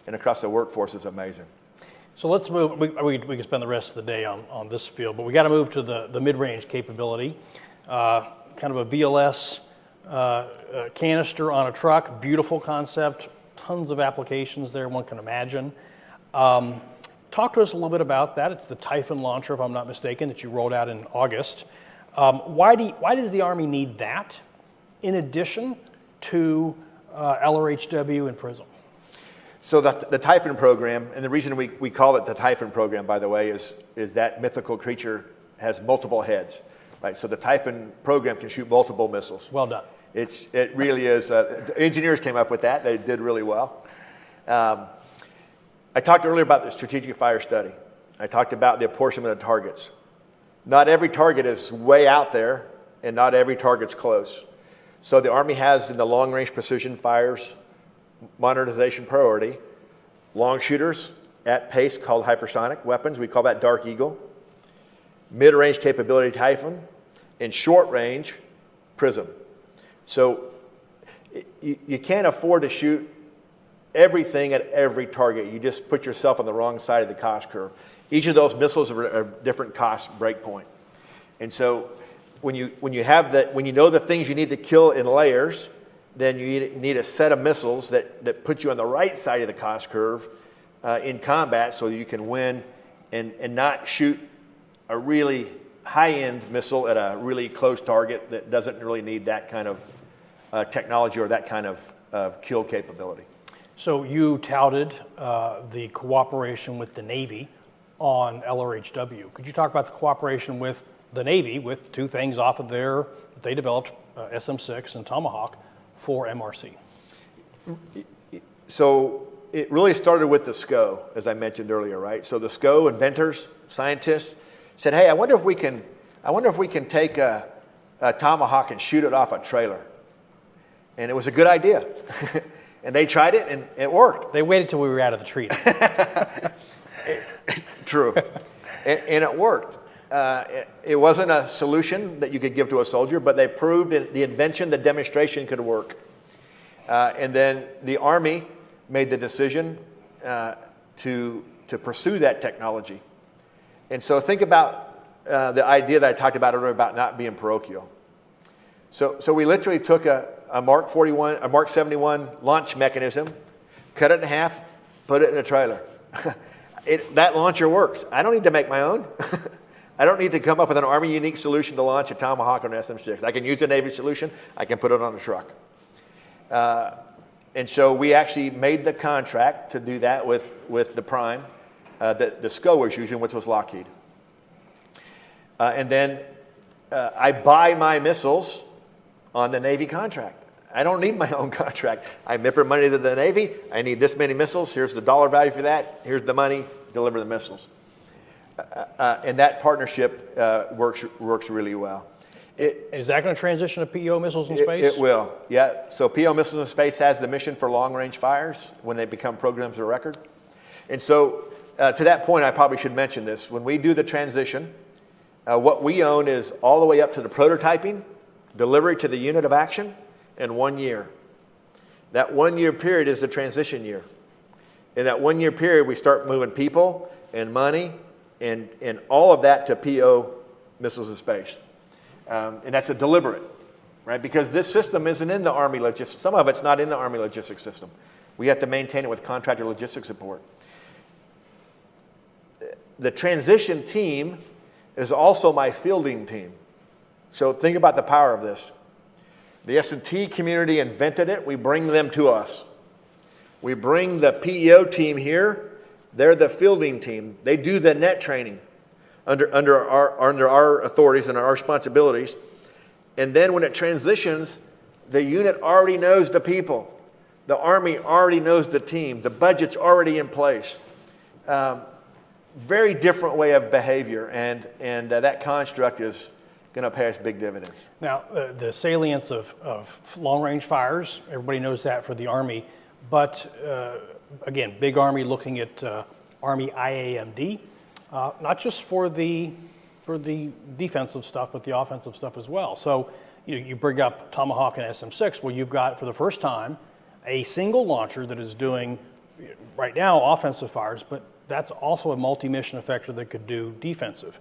and across the workforce is amazing. So let's move. We can spend the rest of the day on this field, but we got to move to the mid-range capability. Kind of a VLS canister on a truck, beautiful concept, tons of applications there one can imagine. Talk to us a little bit about that. It's the Typhon Launcher, if I'm not mistaken, that you rolled out in August. Why does the Army need that in addition to LRHW and PRISM? So the Typhon program, and the reason we call it the Typhon program, by the way, is that mythical creature has multiple heads, right? So the Typhon program can shoot multiple missiles. Well done. It really is. Engineers came up with that. They did really well. I talked earlier about the strategic fire study. I talked about the apportionment of targets. Not every target is way out there, and not every target's close. So the Army has in the long-range precision fires modernization priority, long shooters at pace called hypersonic weapons. We call that Dark Eagle. Mid-range capability Typhon, and short-range PRISM. So you can't afford to shoot everything at every target. You just put yourself on the wrong side of the cost curve. Each of those missiles are a different cost breakpoint. And so when you know the things you need to kill in layers, then you need a set of missiles that put you on the right side of the cost curve in combat so that you can win and not shoot a really high-end missile at a really close target that doesn't really need that kind of technology or that kind of kill capability. So you touted the cooperation with the Navy on LRHW. Could you talk about the cooperation with the Navy with two things off of there that they developed, SM6 and Tomahawk, for MRC? So it really started with the SCO, as I mentioned earlier, right? So the SCO inventors, scientists said, hey, I wonder if we can take a Tomahawk and shoot it off a trailer. And it was a good idea. And they tried it, and it worked. They waited till we were out of the treaty. True. And it worked. It wasn't a solution that you could give to a soldier, but they proved the invention, the demonstration could work. And then the Army made the decision to pursue that technology. And so think about the idea that I talked about earlier about not being parochial. So we literally took a Mark 71 launch mechanism, cut it in half, put it in a trailer. That launcher works. I don't need to make my own. I don't need to come up with an Army unique solution to launch a Tomahawk or an SM6. I can use a Navy solution. I can put it on a truck. And so we actually made the contract to do that with the prime that the SCO was using, which was Lockheed. And then I buy my missiles on the Navy contract. I don't need my own contract. I MIPR money to the Navy. I need this many missiles. Here's the dollar value for that. Here's the money. Deliver the missiles. And that partnership works really well. Is that going to transition to PO missiles in space? It will, yeah. So PO missiles in space has the mission for long-range fires when they become programs of record. And so to that point, I probably should mention this. When we do the transition, what we own is all the way up to the prototyping, delivery to the unit of action, and 1 year. That 1 year period is the transition year. In that 1 year period, we start moving people and money and all of that to PO missiles in space. And that's a deliberate, right? Because this system isn't in the Army logistics. Some of it's not in the Army logistics system. We have to maintain it with contractor logistics support. The transition team is also my fielding team. So think about the power of this. The S&T community invented it. We bring them to us. We bring the PEO team here. They're the fielding team. They do the net training under our authorities and our responsibilities. And then when it transitions, the unit already knows the people. The Army already knows the team. The budget's already in place. Very different way of behavior, and that construct is going to pay us big dividends. Now, the salience of long-range fires, everybody knows that for the Army, but again, big Army looking at Army IAMD, not just for the defensive stuff, but the offensive stuff as well. So you bring up Tomahawk and SM6, well, you've got, for the first time, a single launcher that is doing, right now, offensive fires, but that's also a multi-mission effector that could do defensive.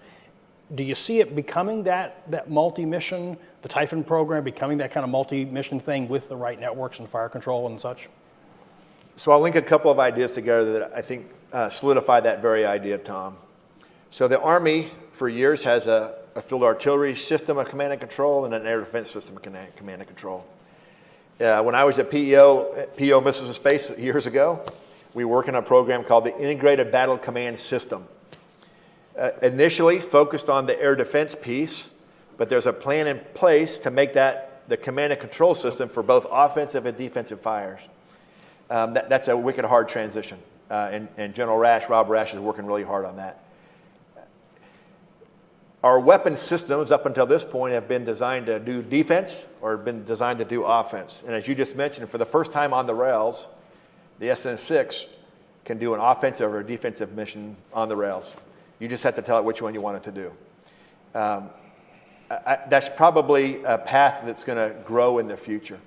Do you see it becoming that multi-mission, the Typhon program becoming that kind of multi-mission thing with the right networks and fire control and such? So I'll link a couple of ideas together that I think solidify that very idea, Tom. So the Army, for years, has a field artillery system of command and control and an air defense system of command and control. When I was at PEO Missiles in Space years ago, we worked on a program called the Integrated Battle Command System. Initially focused on the air defense piece, but there's a plan in place to make that the command and control system for both offensive and defensive fires. That's a wicked hard transition, and General Rob Rash is working really hard on that. Our weapon systems up until this point have been designed to do defense or been designed to do offense. And as you just mentioned, for the first time on the rails, the SM6 can do an offensive or a defensive mission on the rails. You just have to tell it which one you want it to do. That's probably a path that's going to grow in the future.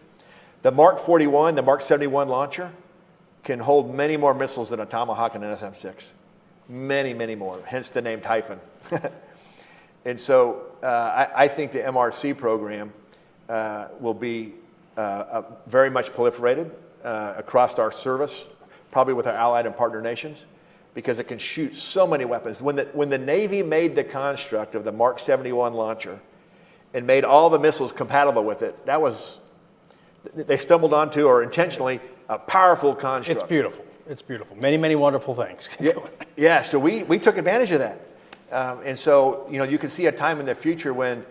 The Mark 41, the Mark 71 launcher can hold many more missiles than a Tomahawk and an SM6. Many, many more, hence the name Typhon. And so I think the MRC program will be very much proliferated across our service, probably with our allied and partner nations, because it can shoot so many weapons. When the Navy made the construct of the Mark 71 launcher and made all the missiles compatible with it, they stumbled onto, or intentionally, a powerful construct. It's beautiful. It's beautiful. Many, many wonderful things. Yeah, so we took advantage of that. And so, you can see a time in the future when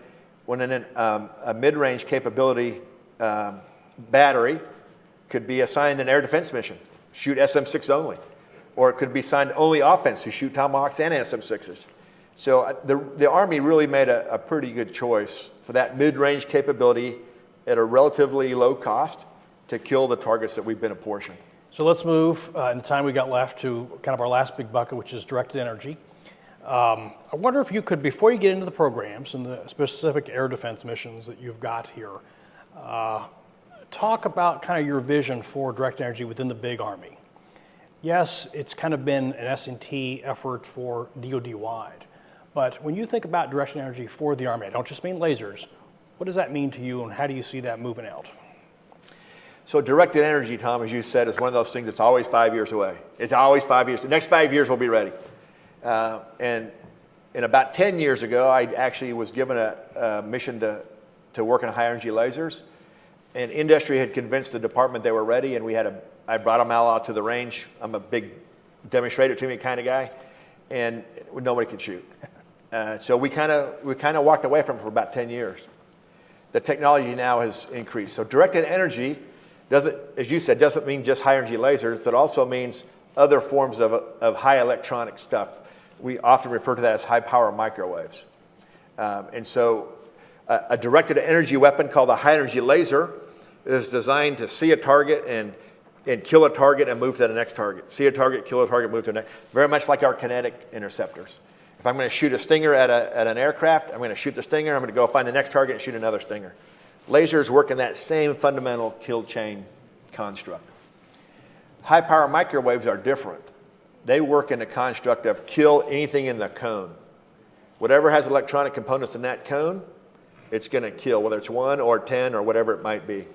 a mid-range capability battery could be assigned an air defense mission, shoot SM6 only. Or it could be assigned only offense to shoot Tomahawks and SM6s. So the Army really made a pretty good choice for that mid-range capability at a relatively low cost to kill the targets that we've been apportioned. So let's move, in the time we got left, to kind of our last big bucket, which is directed energy. I wonder if you could, before you get into the programs and the specific air defense missions that you've got here, talk about kind of your vision for directed energy within the big Army. Yes, it's kind of been an S&T effort for DoD-wide, but when you think about directed energy for the Army, I don't just mean lasers, what does that mean to you and how do you see that moving out? So directed energy, Tom, as you said, is one of those things that's always 5 years away. It's always 5 years. The next 5 years we'll be ready. And And about 10 years ago, I actually was given a mission to work on high energy lasers. And industry had convinced the department they were ready, and I brought them all out to the range. I'm a big demonstrate it to me kind of guy, and nobody could shoot. So we kind of walked away from it for about 10 years. The technology now has increased. So directed energy doesn't, as you said, doesn't mean just high energy lasers. It also means other forms of high electronic stuff. We often refer to that as high power microwaves. And so a directed energy weapon called a high energy laser is designed to see a target and kill a target and move to the next target. See a target, kill a target, move to the next. Very much like our kinetic interceptors. If I'm going to shoot a Stinger at an aircraft, I'm going to shoot the Stinger, I'm going to go find the next target and shoot another Stinger. Lasers work in that same fundamental kill chain construct. High power microwaves are different. They work in the construct of kill anything in the cone. Whatever has electronic components in that cone, it's going to kill, whether it's 1 or 10 or whatever it might be.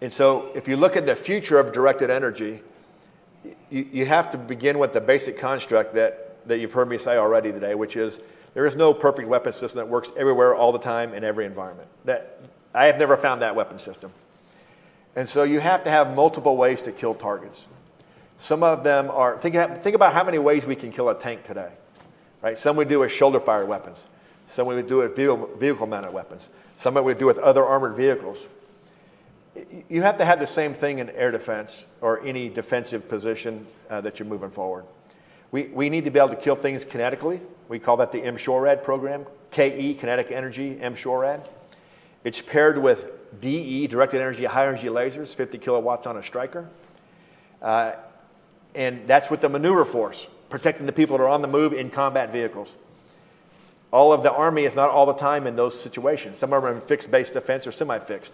And so if you look at the future of directed energy, you have to begin with the basic construct that you've heard me say already today, which is there is no perfect weapon system that works everywhere all the time in every environment. I have never found that weapon system. And so you have to have multiple ways to kill targets. Some of them are, think about how many ways we can kill a tank today. Right? Some we do with shoulder-fired weapons. Some we would do with vehicle-mounted weapons. Some we would do with other armored vehicles. You have to have the same thing in air defense or any defensive position that you're moving forward. We need to be able to kill things kinetically. We call that the MSHORAD program, KE, kinetic energy, MSHORAD. It's paired with DE, directed energy, high energy lasers, 50 kilowatts on a Striker. And that's with the maneuver force, protecting the people that are on the move in combat vehicles. All of the Army is not all the time in those situations. Some of them are in fixed base defense or semi-fixed.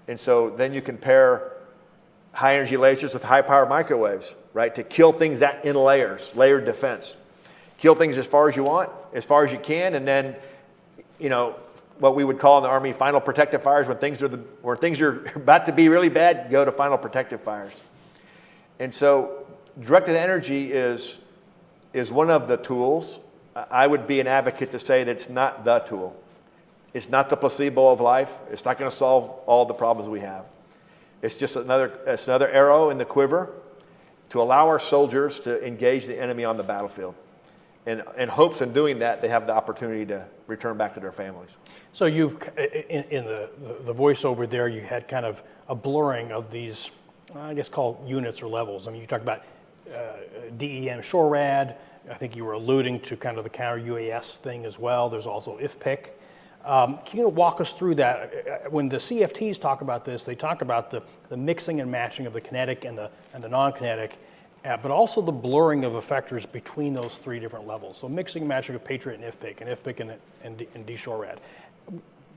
And so then you can pair high energy lasers with high power microwaves, right? To kill things that in layers, layered defense. Kill things as far as you want, as far as you can, and then, what we would call in the Army final protective fires when things are about to be really bad, go to final protective fires. And so directed energy is one of the tools. I would be an advocate to say that it's not the tool. It's not the placebo of life. It's not going to solve all the problems we have. It's just another arrow in the quiver to allow our soldiers to engage the enemy on the battlefield. And in hopes in doing that, they have the opportunity to return back to their families. So you've, in the voiceover there, you had kind of a blurring of these, I guess called units or levels. I mean, you talked about DEM SHORAD. I think you were alluding to kind of the counter UAS thing as well. There's also IFPC. Can you walk us through that? When the CFTs talk about this, they talk about the mixing and matching of the kinetic and the non-kinetic, but also the blurring of effectors between those three different levels. So mixing and matching of Patriot and IFPC and DSHORAD.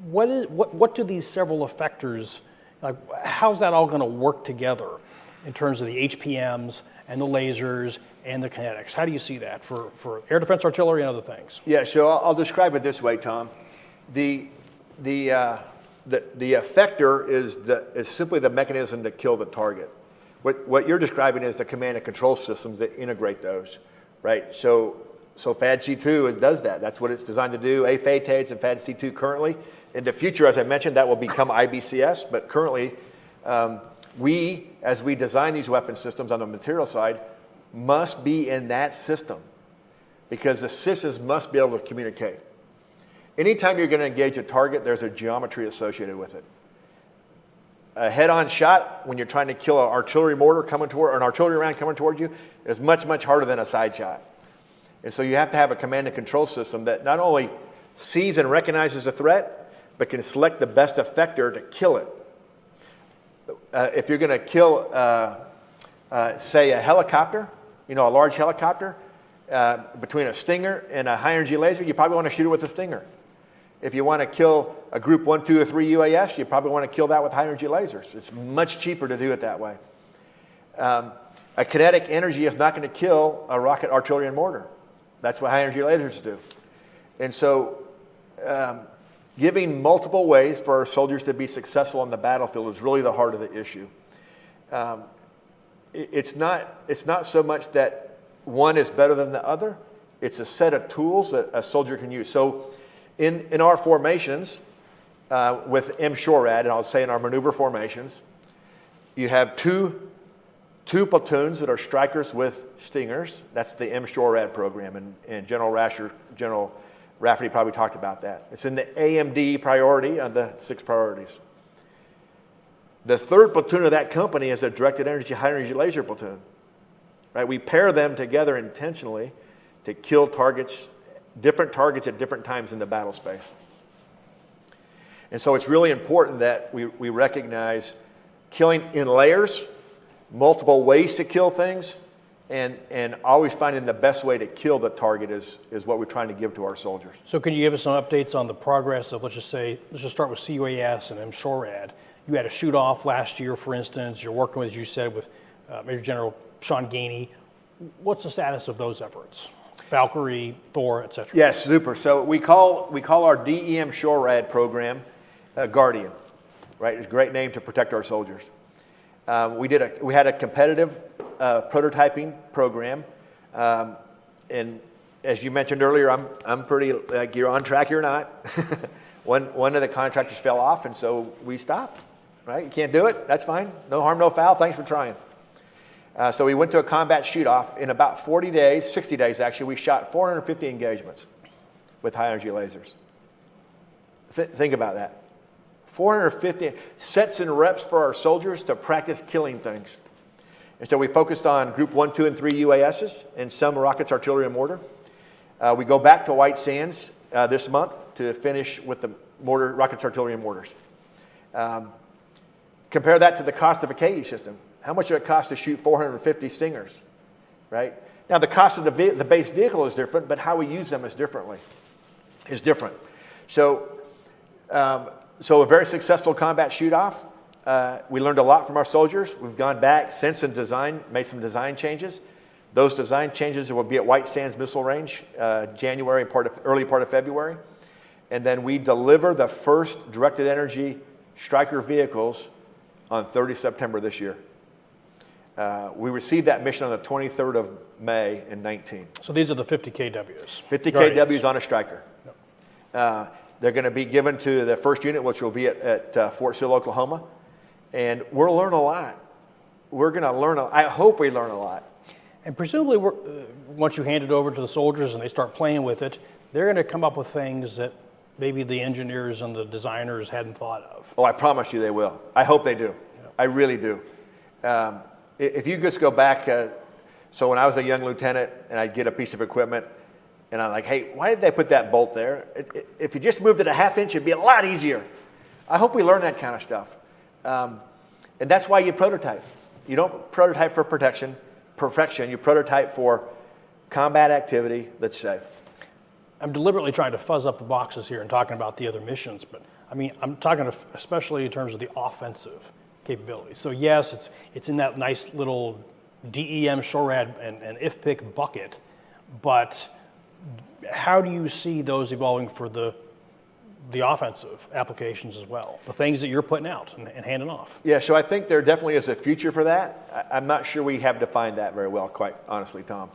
What do these several effectors, like, how's that all going to work together in terms of the HPMs and the lasers and the kinetics? How do you see that for air defense artillery and other things? Yeah, so I'll describe it this way, Tom. The effector is simply the mechanism to kill the target. What you're describing is the command and control systems that integrate those, right? So FADC2 does that. That's what it's designed to do. AFATADS and FADC2 currently. In the future, as I mentioned, that will become IBCS, but currently as we design these weapon systems on the material side, must be in that system because the SISs must be able to communicate. Anytime you're going to engage a target, there's a geometry associated with it. A head-on shot, when you're trying to kill an artillery mortar coming toward, or an artillery round coming toward you, is much, much harder than a side shot. And so you have to have a command and control system that not only sees and recognizes a threat, but can select the best effector to kill it. If you're going to kill, say, a helicopter, a large helicopter, between a Stinger and a high-energy laser, you probably want to shoot it with a Stinger. If you want to kill a Group 1, 2, or 3 UAS, you probably want to kill that with high-energy lasers. It's much cheaper to do it that way. A kinetic energy is not going to kill a rocket, artillery, and mortar. That's what high-energy lasers do. And so giving multiple ways for our soldiers to be successful on the battlefield is really the heart of the issue. It's not so much that one is better than the other. It's a set of tools that a soldier can use. So in our formations with MSHORAD, and I'll say in our maneuver formations, you have two platoons that are strikers with stingers. That's the MSHORAD program, and General Rafferty probably talked about that. It's in the AMD priority on the 6 priorities. The 3rd platoon of that company is a directed energy, high energy laser platoon. Right? We pair them together intentionally to kill targets, different targets at different times in the battle space. And so it's really important that we recognize killing in layers, multiple ways to kill things, and always finding the best way to kill the target is what we're trying to give to our soldiers. So can you give us some updates on the progress of, let's just start with CUAS and MSHORAD. You had a shoot-off last year, for instance. You're working with, as you said, with Major General Sean Gainey. What's the status of those efforts? Valkyrie, Thor, et cetera. Yes, super. So we call our DEM SHORAD program Guardian, right? It's a great name to protect our soldiers. We had a competitive prototyping program, and as you mentioned earlier, I'm pretty like you're on track, you're not. One of the contractors fell off, and so we stopped. Right? You can't do it. That's fine. No harm, no foul. Thanks for trying. So we went to a combat shoot-off. In about 40 days, 60 days actually, we shot 450 engagements with high-energy lasers. Think about that. 450 sets and reps for our soldiers to practice killing things. And so we focused on Group 1, 2, and 3 UASs and some rockets, artillery, and mortar. We go back to White Sands this month to finish with the mortar, rockets, artillery, and mortars. Compare that to the cost of a KE system. How much would it cost to shoot 450 Stingers, right? Now, the cost of the base vehicle is different, but how we use them is different. So a very successful combat shoot-off. We learned a lot from our soldiers. We've gone back since and made some design changes. Those design changes will be at White Sands Missile Range, January, early part of February. And then we deliver the first directed energy Stryker vehicles on 30 September this year. We received that mission on the 23rd of May in 19. So these are the 50 KWs. 50 KWs on a Stryker. Yep. They're going to be given to the first unit, which will be at Fort Sill, Oklahoma. And we'll learn a lot. We're going to learn, I hope we learn a lot. And presumably, once you hand it over to the soldiers and they start playing with it, they're going to come up with things that maybe the engineers and the designers hadn't thought of. Oh, I promise you they will. I hope they do. Yep. I really do. If you just go back, so when I was a young lieutenant and I'd get a piece of equipment and I'm like, hey, why did they put that bolt there? If you just moved it a ½ inch, it'd be a lot easier. I hope we learn that kind of stuff. And that's why you prototype. You don't prototype for perfection. You prototype for combat activity that's safe. I'm deliberately trying to fuzz up the boxes here and talking about the other missions, but I mean, I'm talking especially in terms of the offensive capability. So yes, it's in that nice little DEM SHORAD and IFPC bucket, but how do you see those evolving for the offensive applications as well? The things that you're putting out and handing off. Yeah, so I think there definitely is a future for that. I'm not sure we have defined that very well, quite honestly, Tom.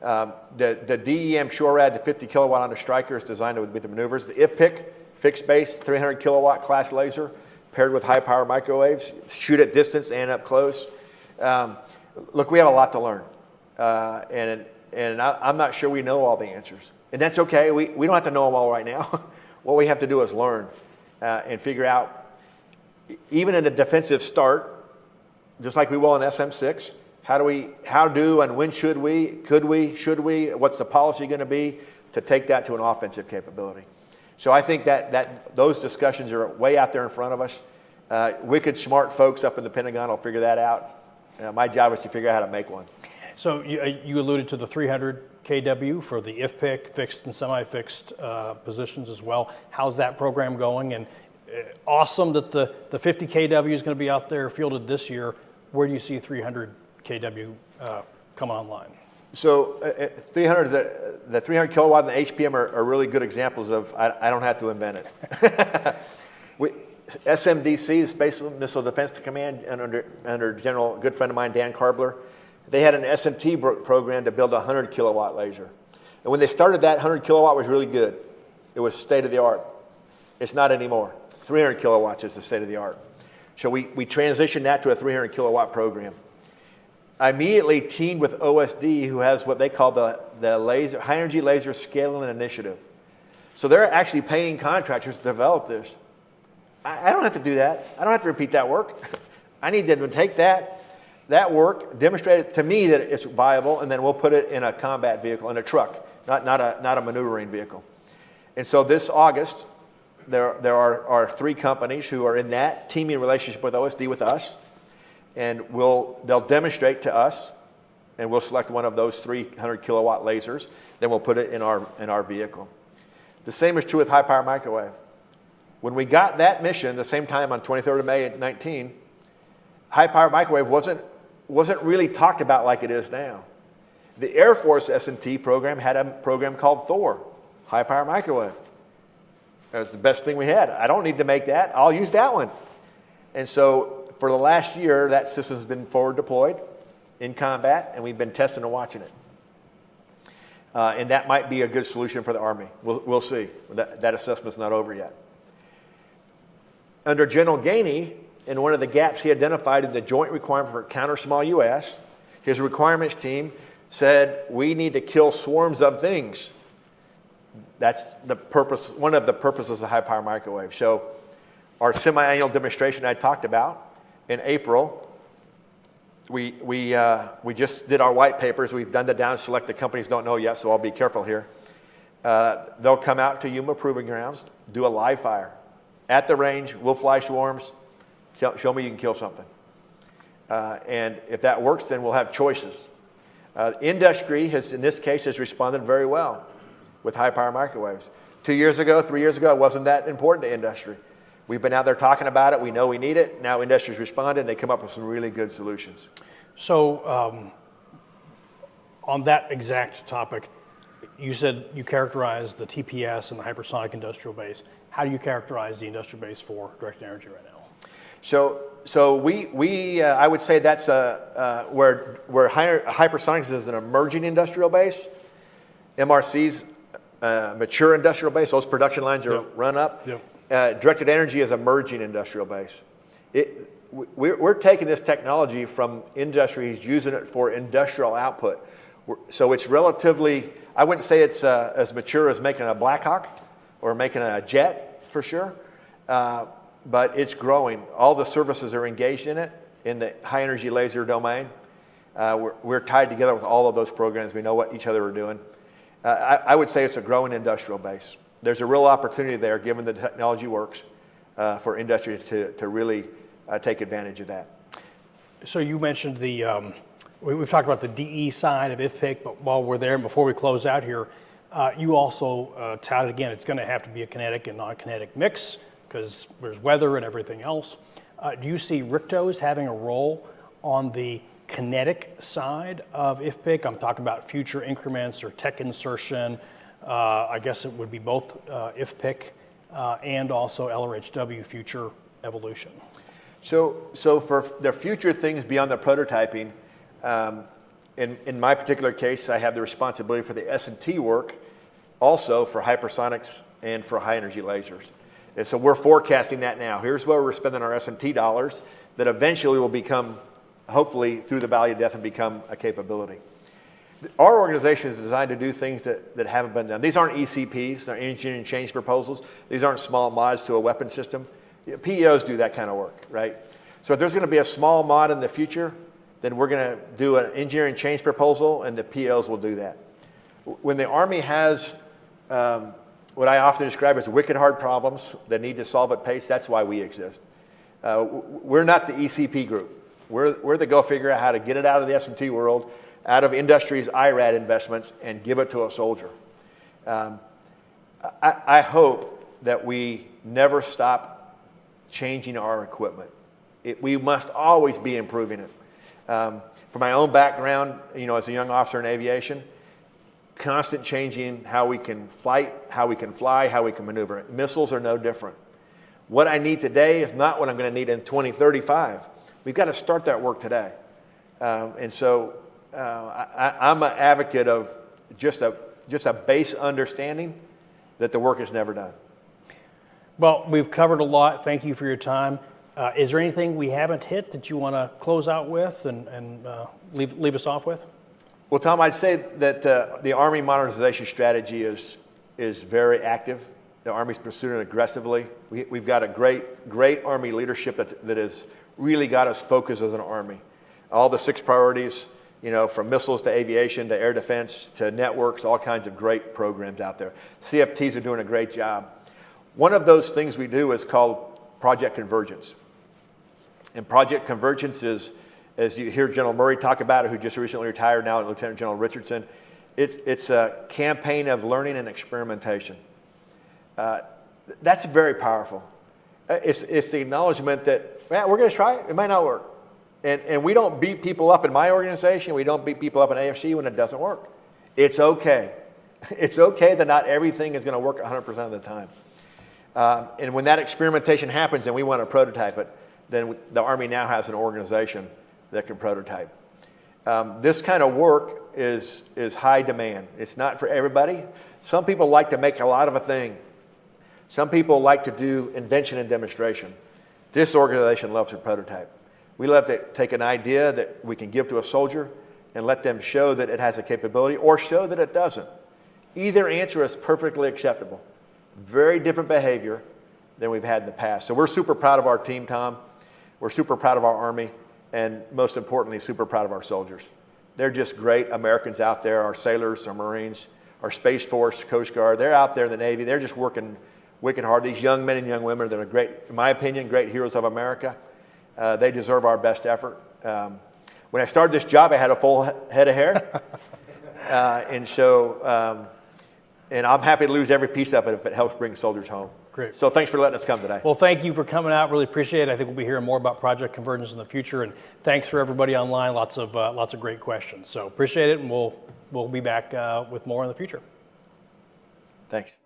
The DEM SHORAD, the 50 kilowatt on the Stryker, is designed with the maneuvers. The IFPC, fixed base, 300 kilowatt class laser, paired with high power microwaves, shoot at distance and up close. Look, we have a lot to learn. And I'm not sure we know all the answers. And that's okay. We don't have to know them all right now. What we have to do is learn and figure out, even in a defensive start, just like we will in SM6, how do and when should we, should we, what's the policy going to be to take that to an offensive capability? So I think that those discussions are way out there in front of us. Wicked smart folks up in the Pentagon will figure that out. My job is to figure out how to make one. So you alluded to the 300 KW for the IFPC fixed and semi-fixed positions as well. How's that program going? And awesome that the 50 KW is going to be out there fielded this year. Where do you see 300 KW come online? So 300 is the 300 kilowatt and the HPM are really good examples of I don't have to invent it. SMDC, the Space Missile Defense Command, under General, good friend of mine, Dan Karbler, they had an SMT program to build a 100 kilowatt laser. And when they started that, 100 kilowatt was really good. It was state of the art. It's not anymore. 300 kilowatts is the state of the art. So we transitioned that to a 300 kilowatt program. I immediately teamed with OSD, who has what they call the High Energy Laser Scaling Initiative. So they're actually paying contractors to develop this. I don't have to do that. I don't have to repeat that work. I need them to take that work, demonstrate it to me that it's viable, and then we'll put it in a combat vehicle, in a truck, not a maneuvering vehicle. And so this August, there are 3 companies who are in that teaming relationship with OSD with us, and they'll demonstrate to us, and we'll select one of those 300 kilowatt lasers. Then we'll put it in our vehicle. The same is true with high power microwave. When we got that mission, the same time on 23rd of May at 19, high power microwave wasn't really talked about like it is now. The Air Force S&T program had a program called Thor, high power microwave. That was the best thing we had. I don't need to make that. I'll use that one. And so for the last year, that system has been forward deployed in combat, and we've been testing and watching it. And that might be a good solution for the Army. We'll see. That assessment's not over yet. Under General Gainey, in one of the gaps he identified in the Joint Requirement for Counter Small U.S., his requirements team said, we need to kill swarms of things. That's the purpose, one of the purposes of high power microwave. So our semi-annual demonstration I talked about in April, we just did our white papers. We've done the down select. The companies don't know yet, so I'll be careful here. They'll come out to Yuma Proving Grounds, do a live fire. At the range, we'll fly swarms. Show me you can kill something. And if that works, then we'll have choices. Industry has, in this case, has responded very well with high power microwaves. 2 years ago, 3 years ago, it wasn't that important to industry. We've been out there talking about it. We know we need it. Now industry's responded, and they come up with some really good solutions. So on that exact topic, you said you characterized the TPS and the hypersonic industrial base. How do you characterize the industrial base for directed energy right now? So we I would say that's where hypersonics is an emerging industrial base. MRC's mature industrial base. Those production lines are run up. Yep. Directed energy is emerging industrial base. We're taking this technology from industries, using it for industrial output. So it's relatively, I wouldn't say it's as mature as making a Black Hawk or making a jet for sure, but it's growing. All the services are engaged in it in the high energy laser domain. We're tied together with all of those programs. We know what each other are doing. I would say it's a growing industrial base. There's a real opportunity there, given the technology works, for industry to really take advantage of that. So you mentioned the, we've talked about the DE side of IFPC, but while we're there, and before we close out here, you also touted again, it's going to have to be a kinetic and non-kinetic mix because there's weather and everything else. Do you see RCCTOs having a role on the kinetic side of IFPC? I'm talking about future increments or tech insertion. I guess it would be both IFPC and also LRHW future evolution. So for the future things beyond the prototyping, in my particular case, I have the responsibility for the S&T work, also for hypersonics and for high energy lasers. And so we're forecasting that now. Here's where we're spending our S&T dollars that eventually will become, hopefully through the Valley of Death, and become a capability. Our organization is designed to do things that haven't been done. These aren't ECPs, they're engineering change proposals. These aren't small mods to a weapon system. PEOs do that kind of work, right? So if there's going to be a small mod in the future, then we're going to do an engineering change proposal, and the POs will do that. When the Army has what I often describe as wicked hard problems that need to solve at pace, that's why we exist. We're not the ECP group. We're the go figure out how to get it out of the S&T world, out of industry's IRAD investments, and give it to a soldier. I hope that we never stop changing our equipment. We must always be improving it. From my own background, as a young officer in aviation, constant changing how we can fight, how we can fly, how we can maneuver. Missiles are no different. What I need today is not what I'm going to need in 2035. We've got to start that work today. And so I'm an advocate of just just a base understanding that the work is never done. Well, we've covered a lot. Thank you for your time. Is there anything we haven't hit that you want to close out with and leave us off with? Well, Tom, I'd say that the Army modernization strategy is very active. The Army's pursuing it aggressively. We've got a great Army leadership that has really got us focused as an Army. All the 6 priorities, you know, from missiles to aviation to air defense to networks, all kinds of great programs out there. CFTs are doing a great job. One of those things we do is called Project Convergence. And Project Convergence is, as you hear General Murray talk about it, who just recently retired now, Lieutenant General Richardson, it's a campaign of learning and experimentation. That's very powerful. It's the acknowledgement that, man, we're going to try it. It might not work. And we don't beat people up in my organization. We don't beat people up in AFC when it doesn't work. It's okay. It's okay that not everything is going to work 100% of the time. And when that experimentation happens and we want to prototype it, then the Army now has an organization that can prototype. This kind of work is high demand. It's not for everybody. Some people like to make a lot of a thing. Some people like to do invention and demonstration. This organization loves to prototype. We love to take an idea that we can give to a soldier and let them show that it has a capability or show that it doesn't. Either answer is perfectly acceptable. Very different behavior than we've had in the past. So we're super proud of our team, Tom. We're super proud of our Army, and most importantly, super proud of our soldiers. They're just great Americans out there, our sailors, our Marines, our Space Force, Coast Guard. They're out there in the Navy. They're just working wicked hard. These young men and young women that are great, in my opinion, great heroes of America. They deserve our best effort. When I started this job, I had a full head of hair. And I'm happy to lose every piece of it if it helps bring soldiers home. Great. So thanks for letting us come today. Well, thank you for coming out. Really appreciate it. I think we'll be hearing more about Project Convergence in the future. And thanks for everybody online. Lots of great questions. So appreciate it, and we'll be back with more in the future. Thanks.